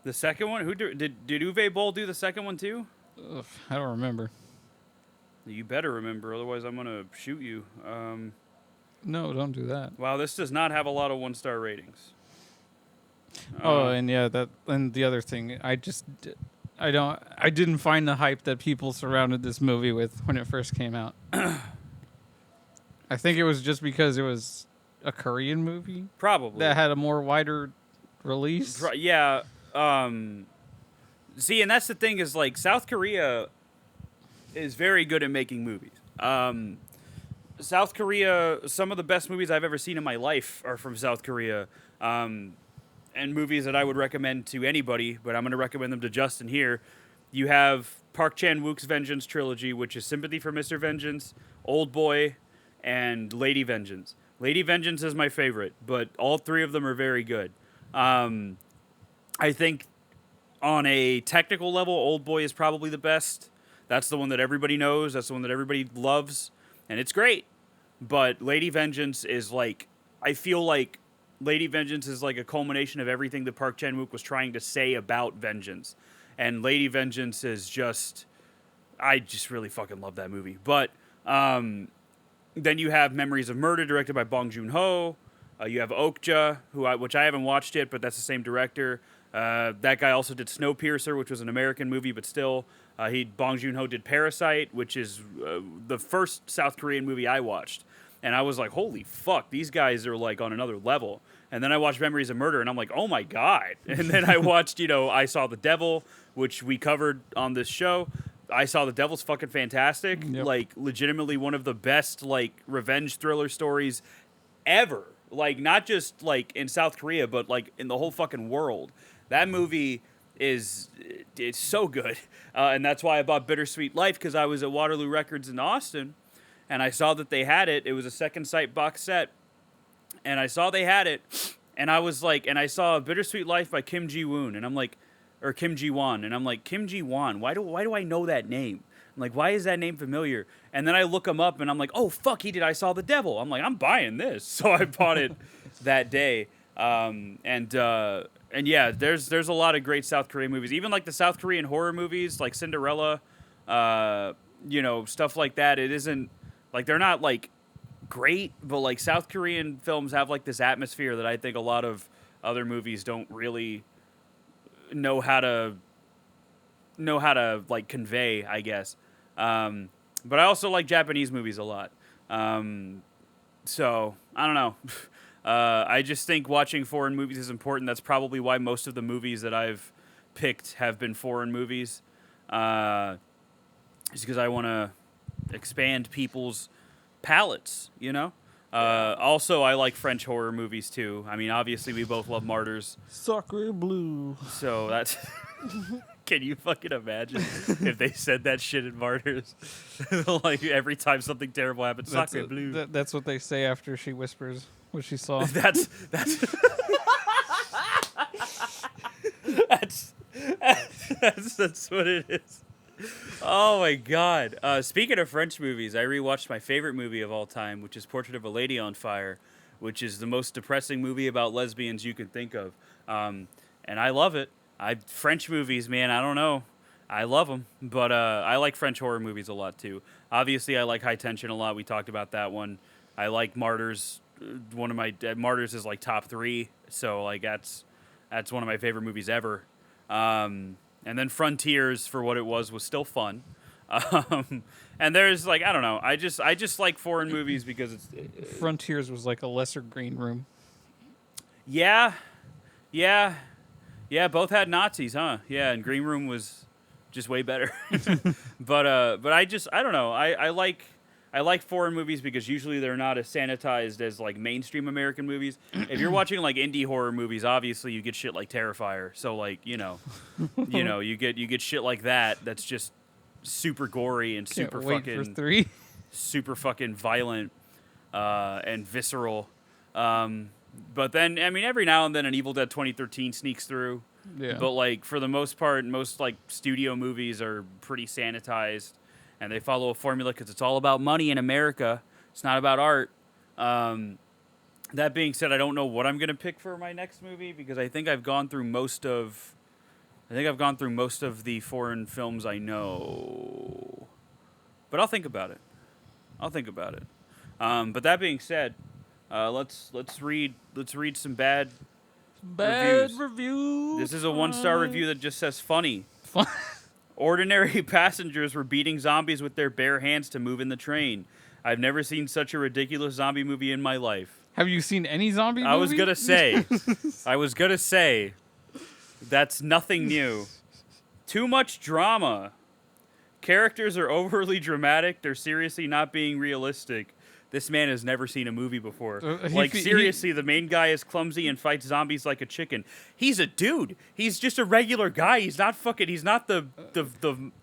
The second one? Did Uwe Boll do the second one too? I don't remember. You better remember, otherwise I'm going to shoot you. No, don't do that. Wow, this does not have a lot of 1-star ratings. And the other thing, I didn't find the hype that people surrounded this movie with when it first came out. I think it was just because it was a Korean movie, probably, that had a more wider release. Yeah. See, and that's the thing is like South Korea is very good at making movies. South Korea, some of the best movies I've ever seen in my life are from South Korea, and movies that I would recommend to anybody, but I'm going to recommend them to Justin here. You have Park Chan-wook's Vengeance trilogy, which is Sympathy for Mr. Vengeance, Old Boy, and Lady Vengeance. Lady Vengeance is my favorite, but all three of them are very good. I think on a technical level, Old Boy is probably the best. That's the one that everybody knows. That's the one that everybody loves, and it's great. But Lady Vengeance is like, I feel like Lady Vengeance is like a culmination of everything that Park Chan-wook was trying to say about vengeance. And Lady Vengeance is just, I just really fucking love that movie. But then you have Memories of Murder, directed by Bong Joon-ho. You have Okja, which I haven't watched yet, but that's the same director. That guy also did Snowpiercer, which was an American movie, but still, Bong Joon-ho did Parasite, which is the first South Korean movie I watched, and I was like, holy fuck, these guys are like on another level. And then I watched Memories of Murder, and I'm like, oh my god. And then I watched, I Saw the Devil, which we covered on this show. I Saw the Devil's fucking fantastic, like legitimately one of the best like revenge thriller stories ever. Like not just like in South Korea, but like in the whole fucking world. That movie it's so good, and that's why I bought Bittersweet Life, because I was at Waterloo Records in Austin, and I saw that they had it. It was a second sight box set, and I saw they had it, and I was like, and I saw Bittersweet Life by Kim Ji-woon, and I'm like, or Kim Ji-won, and I'm like, Kim Ji-won, why do I know that name? I'm like, why is that name familiar? And then I look him up, and I'm like, oh fuck, he did I Saw the Devil. I'm like, I'm buying this, so I bought it that day, And yeah, there's a lot of great South Korean movies. Even like the South Korean horror movies, like Cinderella, stuff like that. It isn't like they're not like great, but like South Korean films have like this atmosphere that I think a lot of other movies don't really know how to like convey, I guess. But I also like Japanese movies a lot. So I don't know. I just think watching foreign movies is important. That's probably why most of the movies that I've picked have been foreign movies. Just because I want to expand people's palettes, Also, I like French horror movies, too. I mean, obviously, we both love Martyrs. Sacre bleu. So that's... Can you fucking imagine if they said that shit in Martyrs? Like, every time something terrible happens, Sacre bleu. That's what they say after she whispers what she saw. That's what it is. Oh my god. Speaking of French movies, I rewatched my favorite movie of all time, which is Portrait of a Lady on Fire, which is the most depressing movie about lesbians you can think of. And I love it. French movies, man, I don't know. I love them, but I like French horror movies a lot too. Obviously, I like High Tension a lot. We talked about that one. I like Martyrs. One of my Martyrs is like top 3, so like that's one of my favorite movies ever. And then Frontiers, for what it was still fun. And there's like I don't know. I just like foreign movies because it's Frontiers was like a lesser Green Room. Yeah. Both had Nazis, huh? Yeah, and Green Room was just way better. but I don't know. I like foreign movies because usually they're not as sanitized as like mainstream American movies. If you're watching like indie horror movies, obviously you get shit like Terrifier. So like, you get shit like that that's just super gory and super fucking violent and visceral. But then, I mean, every now and then an Evil Dead 2013 sneaks through. Yeah. But, like, for the most part, most, like, studio movies are pretty sanitized. And they follow a formula because it's all about money in America. It's not about art. That being said, I don't know what I'm going to pick for my next movie because I think I've gone through most of the foreign films I know. But I'll think about it. But that being said... let's read some bad reviews. This is a 1-star review that just says funny. Ordinary passengers were beating zombies with their bare hands to move in the train. I've never seen such a ridiculous zombie movie in my life. Have you seen any zombie movie? I was gonna say that's nothing new Too much drama. Characters are overly dramatic. They're seriously not being realistic. This man has never seen a movie before. Seriously, the main guy is clumsy and fights zombies like a chicken. He's a dude. He's just a regular guy. He's not fucking. He's not the.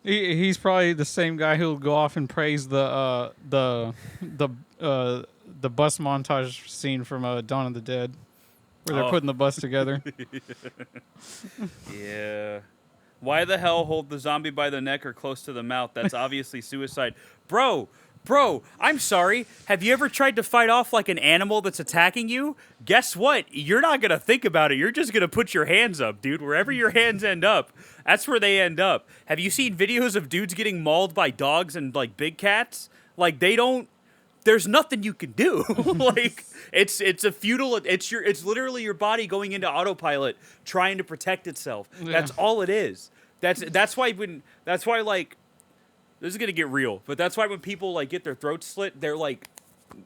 He's probably the same guy who'll go off and praise the bus montage scene from Dawn of the Dead, where they're putting the bus together. Yeah. Why the hell hold the zombie by the neck or close to the mouth? That's obviously suicide. Bro, I'm sorry. Have you ever tried to fight off like an animal that's attacking you? Guess what? You're not going to think about it. You're just going to put your hands up, dude. Wherever your hands end up, that's where they end up. Have you seen videos of dudes getting mauled by dogs and like big cats? Like there's nothing you can do. Like it's a futile. It's literally your body going into autopilot, trying to protect itself. Yeah. That's all it is. That's why like this is gonna get real, but that's why when people like get their throats slit, they're like,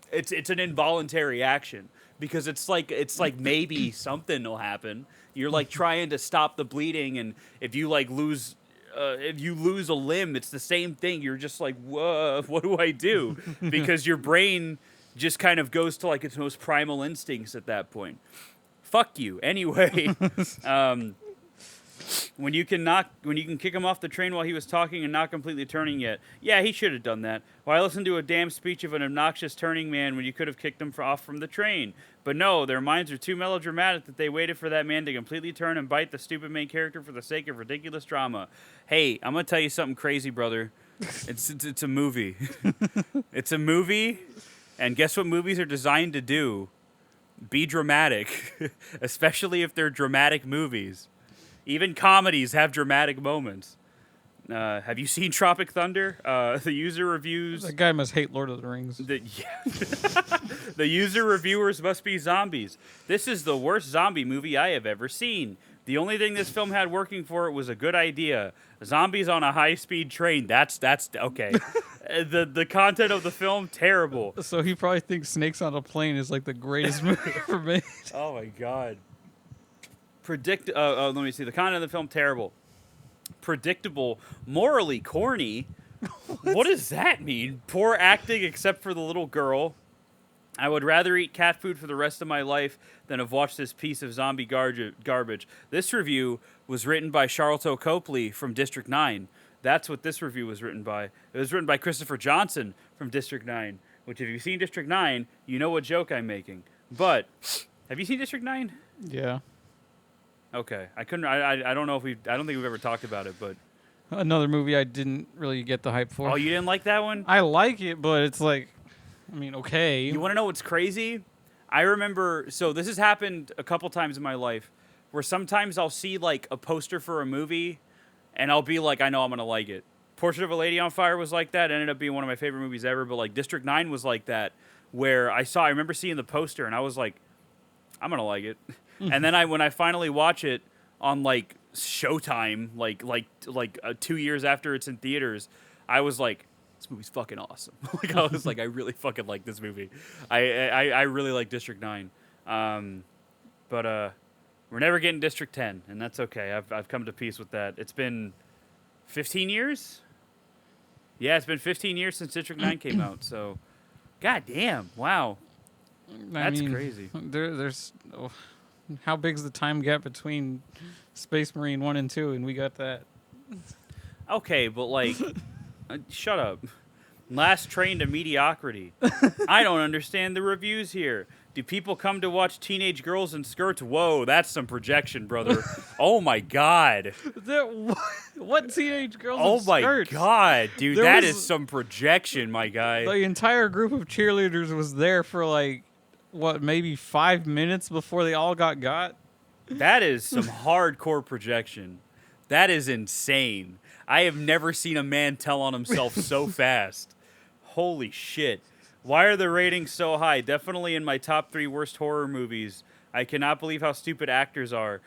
it's an involuntary action because it's like maybe something will happen. You're like trying to stop the bleeding, and if you lose a limb, it's the same thing. You're just like, whoa, what do I do? Because your brain just kind of goes to like its most primal instincts at that point. Fuck you. Anyway, when you can kick him off the train while he was talking and not completely turning yet. Yeah, he should have done that. Why listen to a damn speech of an obnoxious turning man when you could have kicked him off from the train? But no, their minds are too melodramatic that they waited for that man to completely turn and bite the stupid main character for the sake of ridiculous drama. Hey, I'm going to tell you something crazy, brother. It's a movie. It's a movie, and guess what movies are designed to do? Be dramatic, especially if they're dramatic movies. Even comedies have dramatic moments. Have you seen Tropic Thunder? The user reviews... That guy must hate Lord of the Rings. The user reviewers must be zombies. This is the worst zombie movie I have ever seen. The only thing this film had working for it was a good idea. Zombies on a high-speed train. That's okay. The content of the film, terrible. So he probably thinks Snakes on a Plane is like the greatest movie ever made. Oh my god. Let me see. The content of the film, terrible. Predictable, morally corny. What does that mean? Poor acting except for the little girl. I would rather eat cat food for the rest of my life than have watched this piece of zombie garbage. This review was written by Charlton Copley from District 9. That's what this review was written by. It was written by Christopher Johnson from District 9, which if you've seen District 9, you know what joke I'm making. But, have you seen District 9? Yeah. Okay. I don't know if I don't think we've ever talked about it, but... Another movie I didn't really get the hype for. Oh, you didn't like that one? I like it, but it's like... I mean, okay. You want to know what's crazy? I remember, so this has happened a couple times in my life, where sometimes I'll see like a poster for a movie, and I'll be like, I know I'm going to like it. Portrait of a Lady on Fire was like that. It ended up being one of my favorite movies ever, but like District 9 was like that, where I remember seeing the poster, and I was like, I'm going to like it. And then when I finally watch it on like Showtime, like 2 years after it's in theaters, I was like, this movie's fucking awesome. Like I was like, I really fucking like this movie. I really like District 9. But we're never getting District 10, and that's okay. I've come to peace with that. It's been 15 years? Yeah, it's been 15 years since District 9 came out, so god damn. Wow. That's crazy. There's how big's the time gap between Space Marine 1 and 2, and we got that. Okay, but like shut up. Last Train to Mediocrity. I don't understand the reviews here. Do people come to watch teenage girls in skirts? Whoa, that's some projection, brother. Oh my god. What teenage girls in skirts? Oh my god, dude. That is some projection, my guy. The entire group of cheerleaders was there for like, what, maybe 5 minutes before they all got? That is some hardcore projection. That is insane. I have never seen a man tell on himself so fast. Holy shit. Why are the ratings so high? Definitely in my top 3 worst horror movies. I cannot believe how stupid actors are.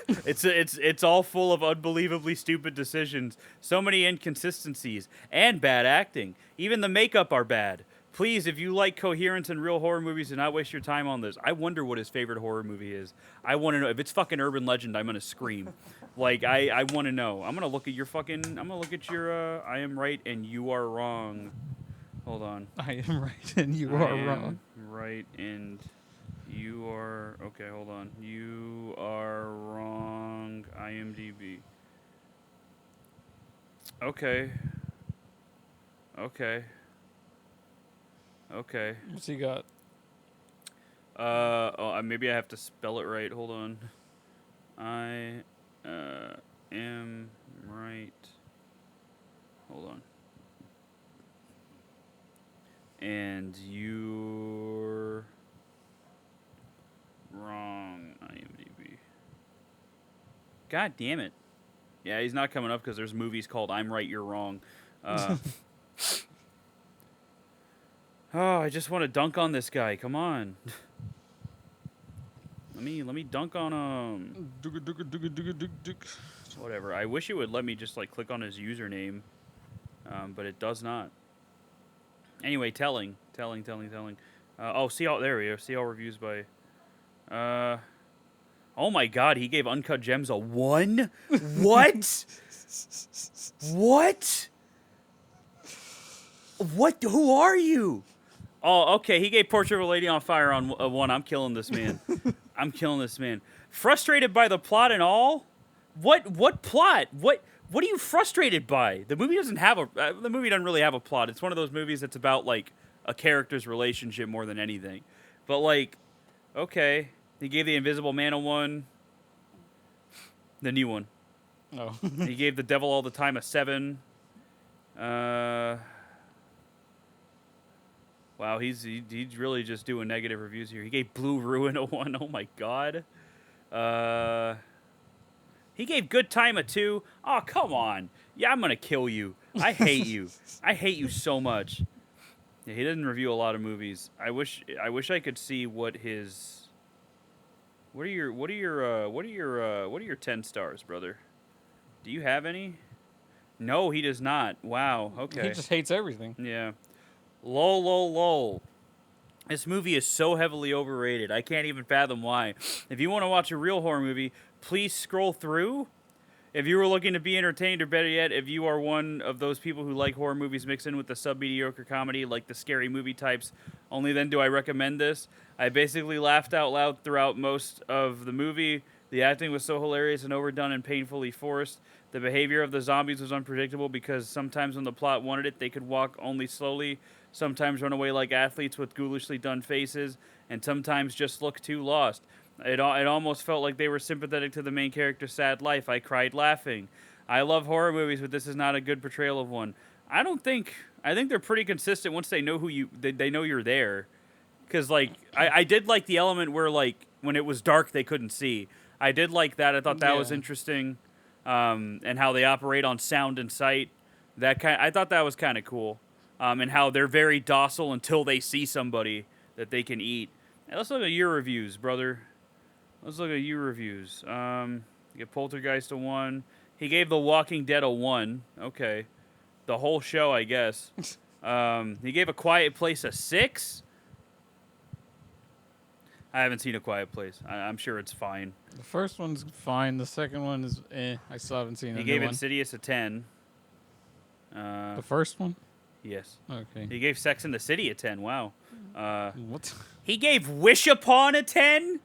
It's all full of unbelievably stupid decisions. So many inconsistencies and bad acting. Even the makeup are bad. Please, if you like coherence in real horror movies, do not waste your time on this. I wonder what his favorite horror movie is. I want to know. If it's fucking Urban Legend, I'm gonna scream. Like I want to know. I'm gonna look at your fucking. I'm gonna look at your. I am right and you are wrong. Hold on. I am right and you are wrong. Right and you are. Okay, hold on. You are wrong. IMDb. Okay. Okay. Okay. What's he got? Maybe I have to spell it right. Hold on. I am right. Hold on. And you're wrong, IMDb. God damn it. Yeah, he's not coming up because there's movies called I'm Right, You're Wrong. Oh, I just want to dunk on this guy. Come on. Let me dunk on him. Whatever. I wish it would let me just like click on his username, but it does not. Anyway, telling. See all there we go. See all reviews by. Oh my God, he gave Uncut Gems a 1. What? What? What? Who are you? Oh, okay. He gave Portrait of a Lady on Fire on 1. I'm killing this man. I'm killing this man. Frustrated by the plot and all? What plot? What are you frustrated by? The movie doesn't have the movie doesn't really have a plot. It's one of those movies that's about like a character's relationship more than anything. But like, okay, he gave The Invisible Man a 1. The new one. Oh. He gave The Devil All the Time a 7. Wow, he's really just doing negative reviews here. He gave Blue Ruin a 1. Oh my God. He gave Good Time a 2. Oh, come on. Yeah, I'm gonna kill you. I hate you. I hate you so much. Yeah, he didn't review a lot of movies. I wish I could see what his. What are your 10 stars, brother? Do you have any? No, he does not. Wow. Okay. He just hates everything. Yeah. Lol. This movie is so heavily overrated. I can't even fathom why. If you want to watch a real horror movie, please scroll through. If you were looking to be entertained, or better yet, if you are one of those people who like horror movies mixed in with the sub-mediocre comedy, like the scary movie types, only then do I recommend this. I basically laughed out loud throughout most of the movie. The acting was so hilarious and overdone and painfully forced. The behavior of the zombies was unpredictable because sometimes when the plot wanted it, they could walk only slowly, sometimes run away like athletes with ghoulishly done faces, and sometimes just look too lost. It almost felt like they were sympathetic to the main character's sad life. I cried laughing. I love horror movies, but this is not a good portrayal of one. I think they're pretty consistent once they know they know you're there. Because, like, I did like the element where, like, when it was dark, they couldn't see. I did like that. I thought that was interesting. And how they operate on sound and sight. I thought that was kind of cool. And how they're very docile until they see somebody that they can eat. Hey, let's look at your reviews, brother. Let's look at your reviews. You get Poltergeist a 1. He gave The Walking Dead a 1. Okay. The whole show, I guess. He gave A Quiet Place a 6. I haven't seen A Quiet Place. I'm sure it's fine. The first one's fine. The second one is I still haven't seen it. He gave Insidious a 10. The first one? Yes. Okay. He gave Sex and the City a 10. Wow. What? He gave Wish Upon a 10?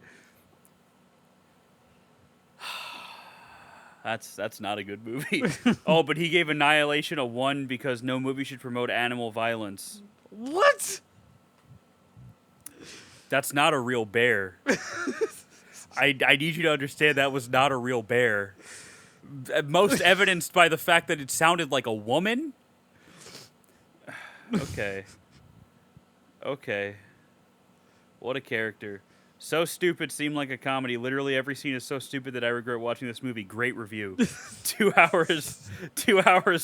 That's not a good movie. Oh, but he gave Annihilation a 1 because no movie should promote animal violence. What? That's not a real bear. I need you to understand that was not a real bear. Most evidenced by the fact that it sounded like a woman. Okay. What a character. So stupid seemed like a comedy. Literally every scene is so stupid that I regret watching this movie. Great review. 2 hours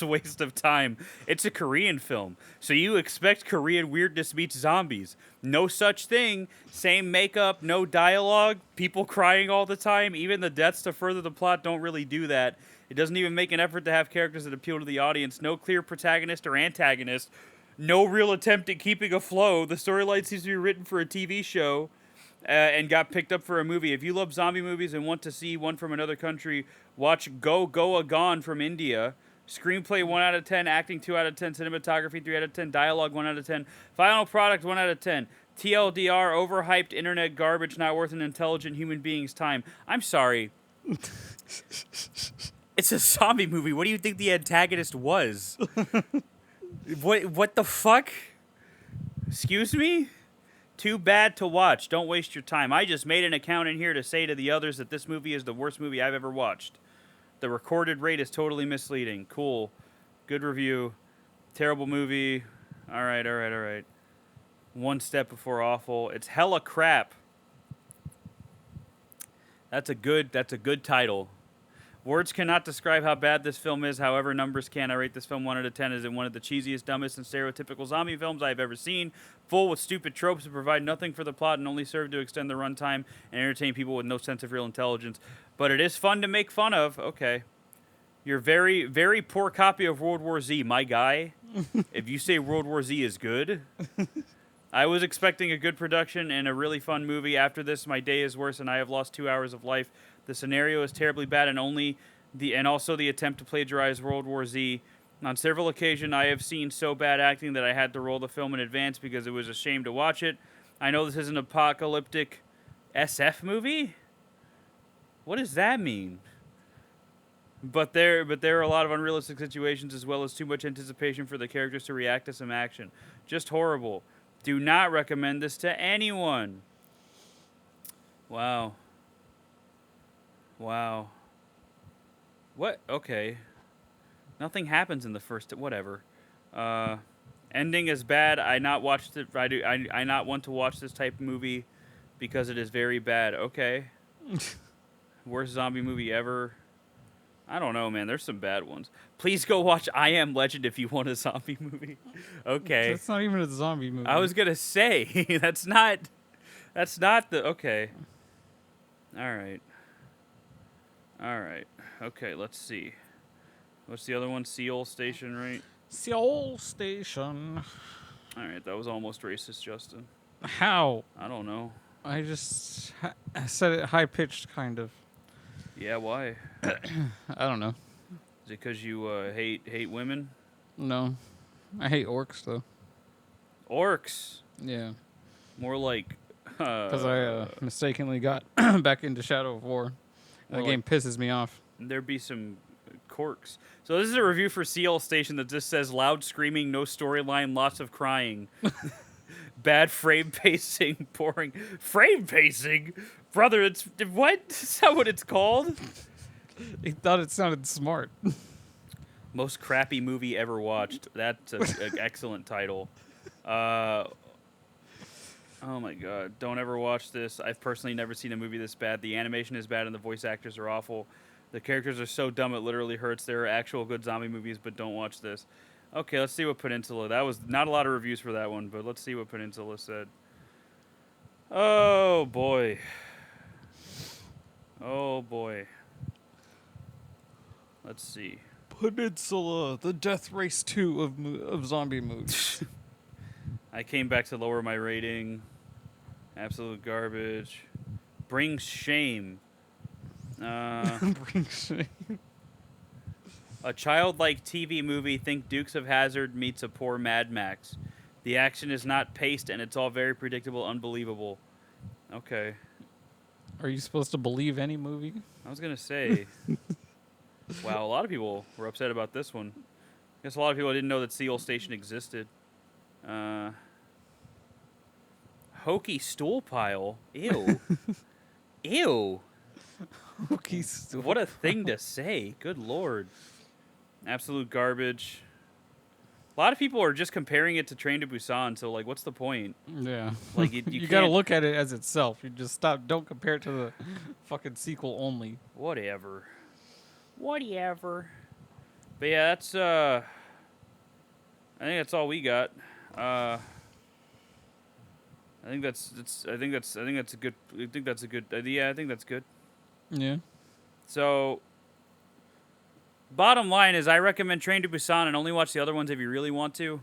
waste of time. It's a Korean film. So you expect Korean weirdness meets zombies. No such thing. Same makeup, no dialogue, people crying all the time. Even the deaths to further the plot don't really do that. It doesn't even make an effort to have characters that appeal to the audience. No clear protagonist or antagonist. no real attempt at keeping a flow. The storyline seems to be written for a TV show and got picked up for a movie. If you love zombie movies and want to see one from another country, watch Go Goa Gone from India. Screenplay 1 out of 10, acting 2 out of 10, cinematography 3 out of 10, dialogue 1 out of 10, final product 1 out of 10. TLDR, overhyped internet garbage not worth an intelligent human being's time. I'm sorry. It's a zombie movie. What do you think the antagonist was? What the fuck? Excuse me? Too bad to watch. Don't waste your time. I just made an account in here to say to the others that this movie is the worst movie I've ever watched. The recorded rate is totally misleading. Cool. Good review. Terrible movie. All right. One step before awful. It's hella crap. That's a good title. Words cannot describe how bad this film is. However, numbers can. I rate this film 1 out of 10 as in one of the cheesiest, dumbest, and stereotypical zombie films I have ever seen. Full with stupid tropes that provide nothing for the plot and only serve to extend the runtime and entertain people with no sense of real intelligence. But it is fun to make fun of. Okay. You're very, very poor copy of World War Z, my guy. If you say World War Z is good. I was expecting a good production and a really fun movie. After this, my day is worse and I have lost 2 hours of life. The scenario is terribly bad and also the attempt to plagiarize World War Z. On several occasions, I have seen so bad acting that I had to roll the film in advance because it was a shame to watch it. I know this is an apocalyptic SF movie? What does that mean? But there are a lot of unrealistic situations as well as too much anticipation for the characters to react to some action. Just horrible. Do not recommend this to anyone. Wow. What? Okay. Nothing happens in the first. Whatever. Ending is bad. I not watched it. I not want to watch this type of movie because it is very bad. Okay. Worst zombie movie ever. I don't know, man. There's some bad ones. Please go watch I Am Legend if you want a zombie movie. Okay. That's not even a zombie movie. I was gonna say that's not the okay. All right. Okay, let's see. What's the other one? Seoul Station, right? Seoul Station. All right, that was almost racist, Justin. How? I don't know. I just said it high pitched, kind of. Yeah, why? I don't know. Is it because you hate women? No, I hate orcs though. Orcs. Yeah. More like. Because I mistakenly got back into Shadow of War. That game pisses me off. There'd be some corks. So this is a review for Seoul Station that just says loud screaming, no storyline, lots of crying. Bad frame pacing, boring. Frame pacing? Brother, it's... What? Is that what it's called? He thought it sounded smart. Most crappy movie ever watched. That's an excellent title. Oh my god. Don't ever watch this. I've personally never seen a movie this bad. The animation is bad and the voice actors are awful. The characters are so dumb it literally hurts. There are actual good zombie movies, but don't watch this. Okay, let's see what Peninsula... That was not a lot of reviews for that one, but let's see what Peninsula said. Oh boy. Oh boy. Let's see. Peninsula, the Death Race 2 of zombie movies. I came back to lower my rating. Absolute garbage. Brings shame. Brings shame. A childlike TV movie, think Dukes of Hazzard meets a poor Mad Max. The action is not paced and it's all very predictable, unbelievable. Okay. Are you supposed to believe any movie? I was going to say. Wow, a lot of people were upset about this one. I guess a lot of people didn't know that Seoul Station existed. Hokey stool pile. Ew. Ew. Hokey stool. What a thing to say. Good lord. Absolute garbage. A lot of people are just comparing it to Train to Busan, so like, what's the point? Yeah. Like you gotta look at it as itself. You just don't compare it to the fucking sequel only. Whatever. But yeah, that's I think that's all we got. I think that's a good. Yeah, I think that's good. Yeah. So, bottom line is, I recommend Train to Busan and only watch the other ones if you really want to.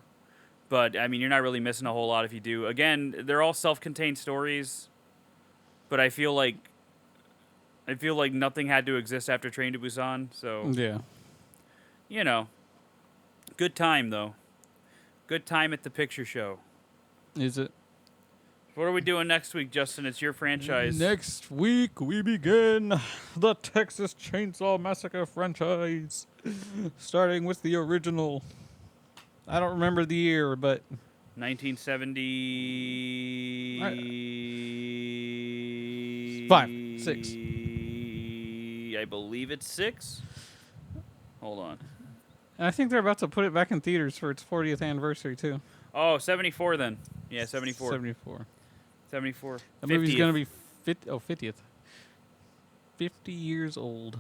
But I mean, you're not really missing a whole lot if you do. Again, they're all self-contained stories, but I feel like nothing had to exist after Train to Busan. So Yeah. you know, good time though. Good time at the picture show. Is it? What are we doing next week, Justin? It's your franchise. Next week we begin the Texas Chainsaw Massacre franchise, starting with the original. I don't remember the year, but 1970. 5, 6. I believe it's 6. Hold on. And I think they're about to put it back in theaters for its 40th anniversary too. Oh, 74 then. Yeah, 74. 74. 74. The movie's 50th. gonna be 50th. 50 years old.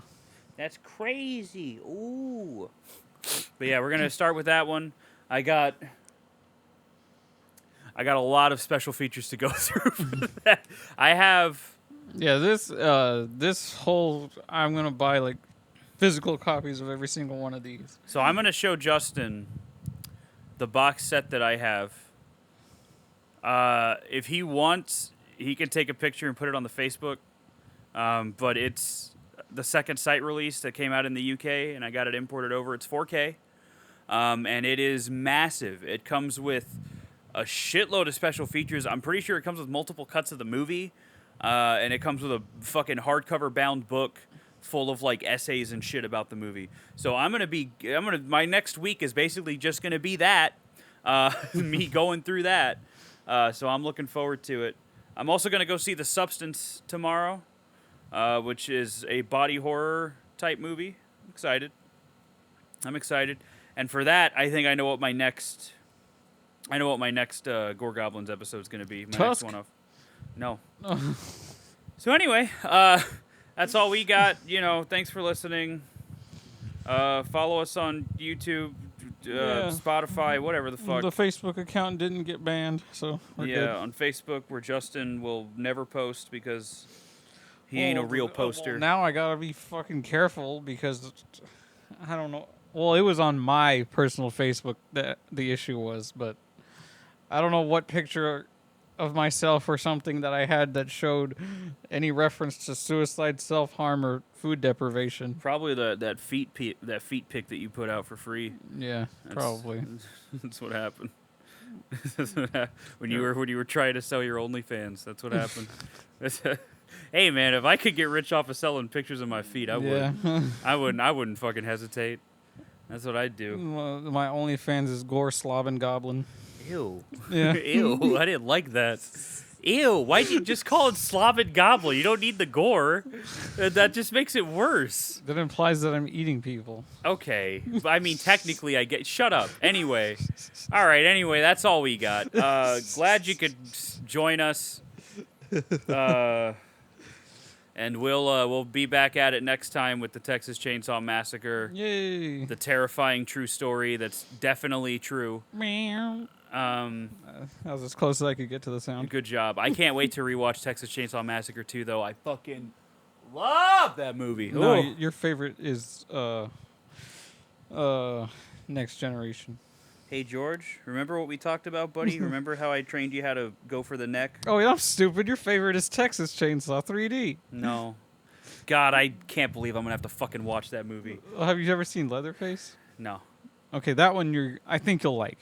That's crazy. Ooh. But yeah, we're gonna start with that one. I got a lot of special features to go through for that. I have. Yeah, this whole I'm gonna buy like physical copies of every single one of these. So I'm gonna show Justin the box set that I have. If he wants, he can take a picture and put it on the Facebook. But it's the second site release that came out in the UK, and I got it imported over. It's 4K, and it is massive. It comes with a shitload of special features. I'm pretty sure it comes with multiple cuts of the movie, and it comes with a fucking hardcover bound book full of like essays and shit about the movie. So my next week is basically just gonna be that, me going through that. So I'm looking forward to it. I'm also gonna go see The Substance tomorrow, which is a body horror type movie. I'm excited. And for that, I think I know what my next Gore Goblins episode is gonna be. My Tusk? next one off. No. So anyway, that's all we got. Thanks for listening. Follow us on YouTube, Spotify, whatever the fuck. The Facebook account didn't get banned, so we're good. On Facebook, where Justin will never post because he ain't a real poster. Well, now I gotta be fucking careful because I don't know. Well, it was on my personal Facebook that the issue was, but I don't know what picture of myself or something that I had that showed any reference to suicide, self-harm, or food deprivation. Probably that feet pic that you put out for free. Yeah, probably. That's what happened. when you were trying to sell your OnlyFans, that's what happened. Hey man, if I could get rich off of selling pictures of my feet, I would. Yeah. I wouldn't fucking hesitate. That's what I'd do. My OnlyFans is Gore Goblin. Ew. Yeah. Ew. I didn't like that. Ew. Why'd you just call it Slavic Goblin? You don't need the gore. That just makes it worse. That implies that I'm eating people. Okay. I mean, technically, I get. Shut up. Anyway. All right. Anyway, that's all we got. Glad you could join us. And we'll be back at it next time with the Texas Chainsaw Massacre. Yay. The terrifying true story that's definitely true. Meow. That was as close as I could get to the sound. Good job. I can't wait to rewatch Texas Chainsaw Massacre 2, though. I fucking love that movie. No, Ooh. your favorite is Next Generation. Hey, George, remember what we talked about, buddy? Remember how I trained you how to go for the neck? Oh, yeah, I'm stupid. Your favorite is Texas Chainsaw 3D. No. God, I can't believe I'm going to have to fucking watch that movie. Have you ever seen Leatherface? No. Okay, that one I think you'll like.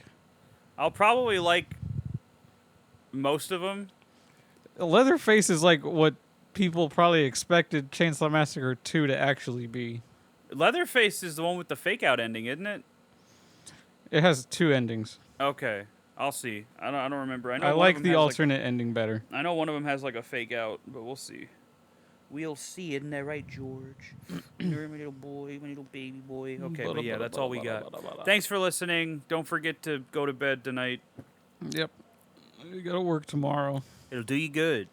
I'll probably like most of them. Leatherface is like what people probably expected Chainsaw Massacre 2 to actually be. Leatherface is the one with the fake-out ending, isn't it? It has 2 endings. Okay. I'll see. I don't remember. I like the alternate ending better. I know one of them has like a fake-out, but we'll see. We'll see, isn't that right, George? You're my little boy, my little baby boy. Okay, but yeah, that's all we got. Thanks for listening. Don't forget to go to bed tonight. Yep. You gotta work tomorrow. It'll do you good.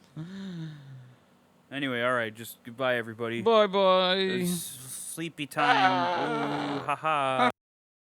Anyway, all right. Just goodbye, everybody. Bye-bye. It's sleepy time. Ooh, haha.